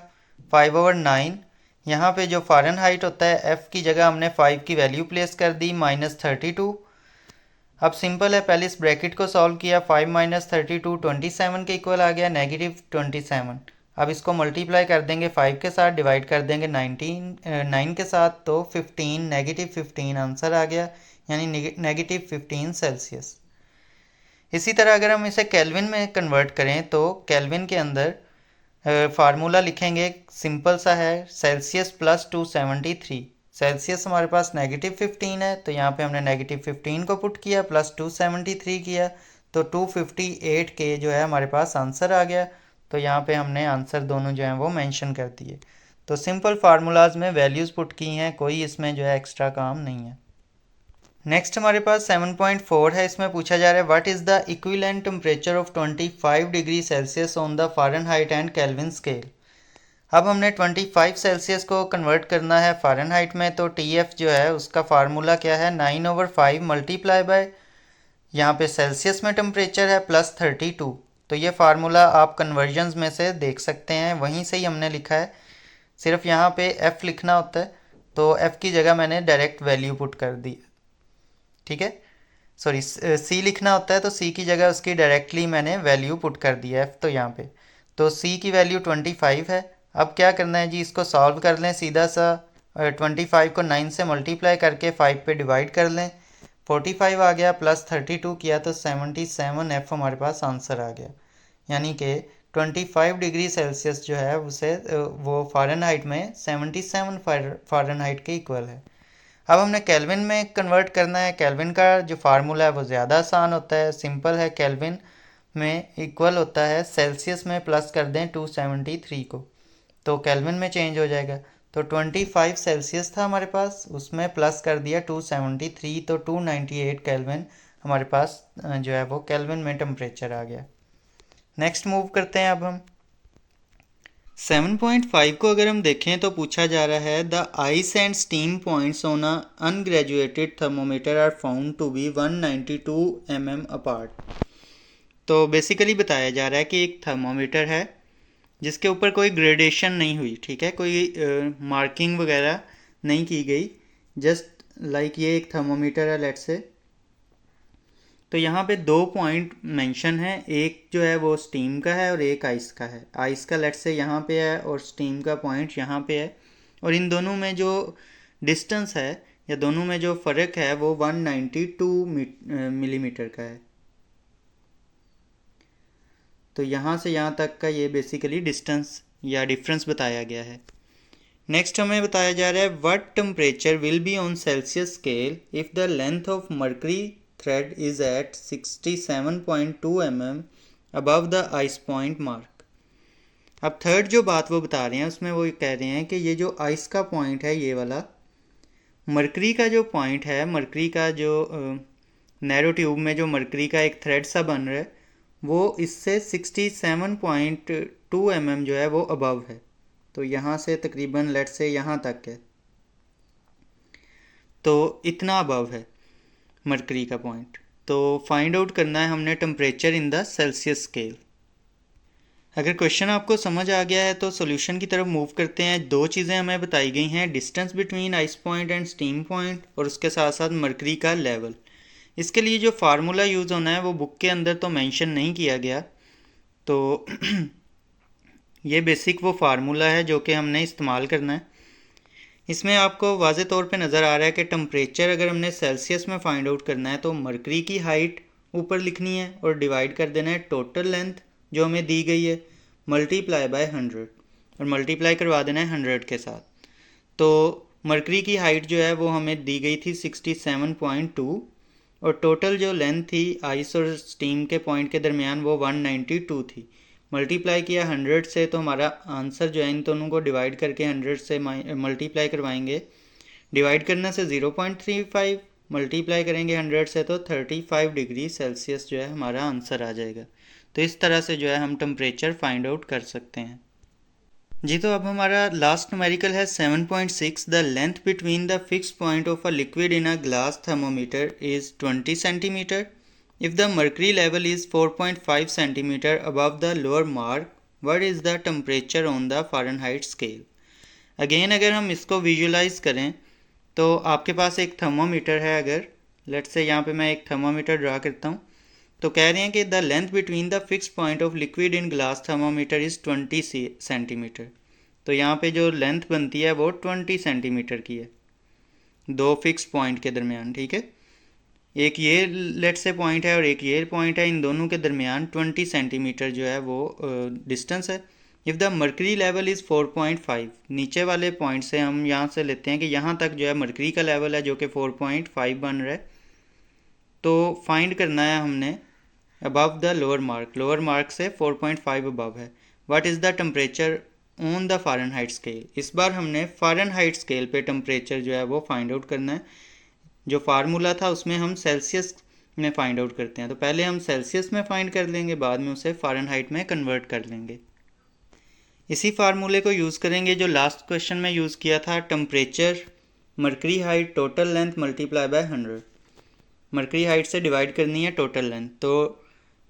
5/9। यहाँ पे जो फ़ारेनहाइट होता है एफ़ की जगह हमने 5 की वैल्यू प्लेस कर दी -32। अब सिंपल है, पहले इस ब्रैकेट को सॉल्व किया, 5 - 32 27 के इक्वल आ गया, -27। अब इसको मल्टीप्लाई कर देंगे 5 के साथ, डिवाइड कर देंगे 9 के साथ तो 15 -15 आंसर आ गया, यानी -15 सेल्सियस। इसी तरह अगर हम इसे केल्विन में कन्वर्ट करें तो केल्विन के अंदर फार्मूला लिखेंगे, सिंपल सा है, सेल्सियस प्लस 273। सेल्सियस हमारे पास -15 है तो यहाँ पे हमने -15 को पुट किया प्लस 273 किया तो 258 के जो है हमारे पास आंसर आ गया। तो यहाँ पे हमने आंसर दोनों जो हैं वो मेंशन कर दिए। तो सिंपल फार्मूलाज में वैल्यूज़ पुट की हैं, कोई इसमें जो है एक्स्ट्रा काम नहीं है। नेक्स्ट हमारे पास 7.4 है। इसमें पूछा जा रहा है what is the equivalent temperature of 25 degree Celsius on the Fahrenheit and kelvin scale. अब हमने 25 सेल्सियस को कन्वर्ट करना है फ़ारेनहाइट में। तो टी एफ जो है उसका फार्मूला क्या है, 9/5 मल्टीप्लाई बाय, यहाँ पे सेल्सियस में टेम्परेचर है +32। तो ये फार्मूला आप कन्वर्जन्स में से देख सकते हैं, वहीं से ही हमने लिखा है। सिर्फ यहाँ पे एफ़ लिखना होता है तो एफ़ की जगह मैंने डायरेक्ट वैल्यू पुट कर दी, ठीक है। सॉरी, सी लिखना होता है तो सी की जगह उसकी डायरेक्टली मैंने वैल्यू पुट कर दिया है तो यहाँ पे। तो सी की वैल्यू 25 है। अब क्या करना है जी, इसको सॉल्व कर लें सीधा सा। 25 को 9 से मल्टीप्लाई करके 5 पे डिवाइड कर लें, 45 आ गया, +32 किया तो 77 एफ हमारे पास आंसर आ गया। यानी कि 25 डिग्री सेल्सियस जो है उसे वो फ़ारेनहाइट में 77 फ़ारेनहाइट के इक्वल है। अब हमने केल्विन में कन्वर्ट करना है। केल्विन का जो फार्मूला है वो ज़्यादा आसान होता है, सिंपल है। केल्विन में इक्वल होता है, सेल्सियस में प्लस कर दें 273 को तो केल्विन में चेंज हो जाएगा। तो 25 सेल्सियस था हमारे पास, उसमें प्लस कर दिया 273 तो 298 केल्विन हमारे पास जो है वो केल्विन में टेम्परेचर आ गया। नेक्स्ट मूव करते हैं अब हम 7.5 को अगर हम देखें तो पूछा जा रहा है the ice and steam points on a ungraduated thermometer are found to be 192 mm apart. तो बेसिकली बताया जा रहा है कि एक थर्मोमीटर है जिसके ऊपर कोई ग्रेडेशन नहीं हुई, ठीक है, कोई मार्किंग वगैरह नहीं की गई, जस्ट लाइक ये एक थर्मोमीटर है लेट्स से। तो यहाँ पे 2 पॉइंट मेंशन है, एक जो है वो स्टीम का है और एक आइस का है। आइस का लेट्स से यहाँ पे है और स्टीम का पॉइंट यहाँ पे है, और इन दोनों में जो डिस्टेंस है या दोनों में जो फ़र्क है वो 192 मिलीमीटर का है। तो यहाँ से यहाँ तक का ये बेसिकली डिस्टेंस या डिफरेंस बताया गया है। नेक्स्ट हमें बताया जा रहा है what temperature will be on Celsius scale if the length of mercury thread is at 67.2 mm above the ice point mark. अब थर्ड जो बात वो बता रहे हैं उसमें वो कह रहे हैं कि ये जो आइस का पॉइंट है, ये वाला मर्करी का जो पॉइंट है, मर्करी का जो नैरो ट्यूब में जो मर्करी का एक थ्रेड सा बन रहा है वो इससे 67.2 mm जो है वो अबव है। तो यहाँ से तकरीबन लेट से यहाँ तक है, तो इतना अबव है मर्करी का पॉइंट। तो फाइंड आउट करना है हमने temperature in the Celsius scale. अगर क्वेश्चन आपको समझ आ गया है तो सॉल्यूशन की तरफ मूव करते हैं। 2 चीज़ें हमें बताई गई हैं, distance between ice point and steam point, और उसके साथ साथ मर्करी का लेवल। इसके लिए जो फार्मूला यूज़ होना है वो बुक के अंदर तो मेंशन नहीं किया गया, तो ये बेसिक वो फार्मूला है जो कि हमने इस्तेमाल करना है। इसमें आपको वाज़े तौर पे नज़र आ रहा है कि टेम्परेचर अगर हमने सेल्सियस में फाइंड आउट करना है तो मर्करी की हाइट ऊपर लिखनी है और डिवाइड कर देना है टोटल लेंथ जो हमें दी गई है मल्टीप्लाई बाय 100, और मल्टीप्लाई करवा देना है 100 के साथ। तो मर्करी की हाइट जो है वो हमें दी गई थी 67.2, और टोटल जो लेंथ थी आइस और स्टीम के पॉइंट के दरमियान वो 192 थी। मल्टीप्लाई किया 100 से, तो हमारा आंसर जो है इन दोनों को डिवाइड करके 100 से मल्टीप्लाई करवाएंगे। डिवाइड करने से 0.35, मल्टीप्लाई करेंगे 100 से तो 35 डिग्री सेल्सियस जो है हमारा आंसर आ जाएगा। तो इस तरह से जो है हम टेम्परेचर फाइंड आउट कर सकते हैं जी। तो अब हमारा लास्ट न्यूमेरिकल है 7.6। The length between the fix point of a liquid in a glass thermometer is 20 centimetre. If the mercury level is 4.5 cm above the lower mark, what is the temperature on the Fahrenheit scale? Again अगर हम इसको visualise करें तो आपके पास एक thermometer है, अगर let's say यहाँ पे मैं एक थर्मोमीटर ड्रा करता हूँ, तो कह रहे हैं कि the length between the fix point of liquid in glass thermometer is 20 centimetre. तो यहाँ पे जो लेंथ बनती है वो 20 सेंटीमीटर की है, 2 फिक्स पॉइंट के दरमियान, ठीक है। एक ये लेट से पॉइंट है और एक ये पॉइंट है, इन दोनों के दरमियान 20 सेंटीमीटर जो है वो डिस्टेंस है। If the mercury level is 4.5, नीचे वाले पॉइंट से हम यहाँ से लेते हैं कि यहाँ तक जो है मर्करी का लेवल है जो कि 4.5 बन रहा है। तो फाइंड करना है हमने अबव द लोअर मार्क से 4.5 अबव है। What is the temperature on the Fahrenheit scale. इस बार हमने फ़ारेनहाइट स्केल पे टेम्परेचर जो है वो फाइंड आउट करना है। जो फार्मूला था उसमें हम सेल्सियस में फाइंड आउट करते हैं, तो पहले हम सेल्सियस में फाइंड कर लेंगे, बाद में उसे फ़ारेनहाइट में कन्वर्ट कर लेंगे। इसी फार्मूले को यूज़ करेंगे जो लास्ट क्वेश्चन में यूज़ किया था, temperature mercury height total length multiply by 100। Mercury height से डिवाइड करनी है टोटल लेंथ, तो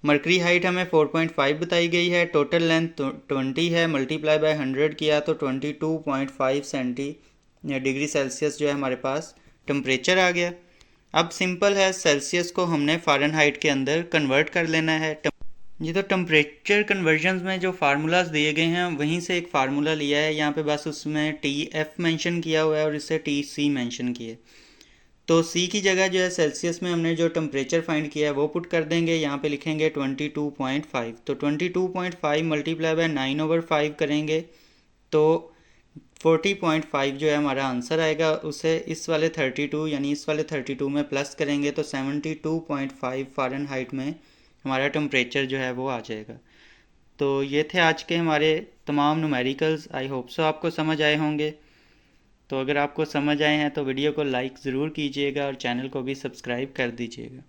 मर्करी हाइट हमें 4.5 बताई गई है, टोटल लेंथ 20 है, मल्टीप्लाई बाय 100 किया तो 22.5 डिग्री सेल्सियस जो है हमारे पास टेम्परेचर आ गया। अब सिंपल है, सेल्सियस को हमने फ़ारेनहाइट के अंदर कन्वर्ट कर लेना है। ये तो टेम्परेचर कन्वर्जन्स में जो फार्मूलाज दिए गए हैं वहीं से एक फार्मूला लिया है, यहाँ पे बस उसमें TF मेंशन किया हुआ है और इससे TC मेंशन किए। तो C की जगह जो है सेल्सियस में हमने जो टेम्परेचर फाइंड किया है वो पुट कर देंगे, यहाँ पे लिखेंगे 22.5। तो 22.5 मल्टीप्लाई बाय 9/5 करेंगे तो 40.5 जो है हमारा आंसर आएगा। उसे इस वाले 32 यानी इस वाले 32 में प्लस करेंगे तो 72.5 फ़ारेनहाइट में हमारा टेम्परेचर जो है वो आ जाएगा। तो ये थे आज के हमारे तमाम न्यूमेरिकल्स। आई होप सो आपको समझ आए होंगे। तो अगर आपको समझ आए हैं तो वीडियो को लाइक ज़रूर कीजिएगा और चैनल को भी सब्सक्राइब कर दीजिएगा।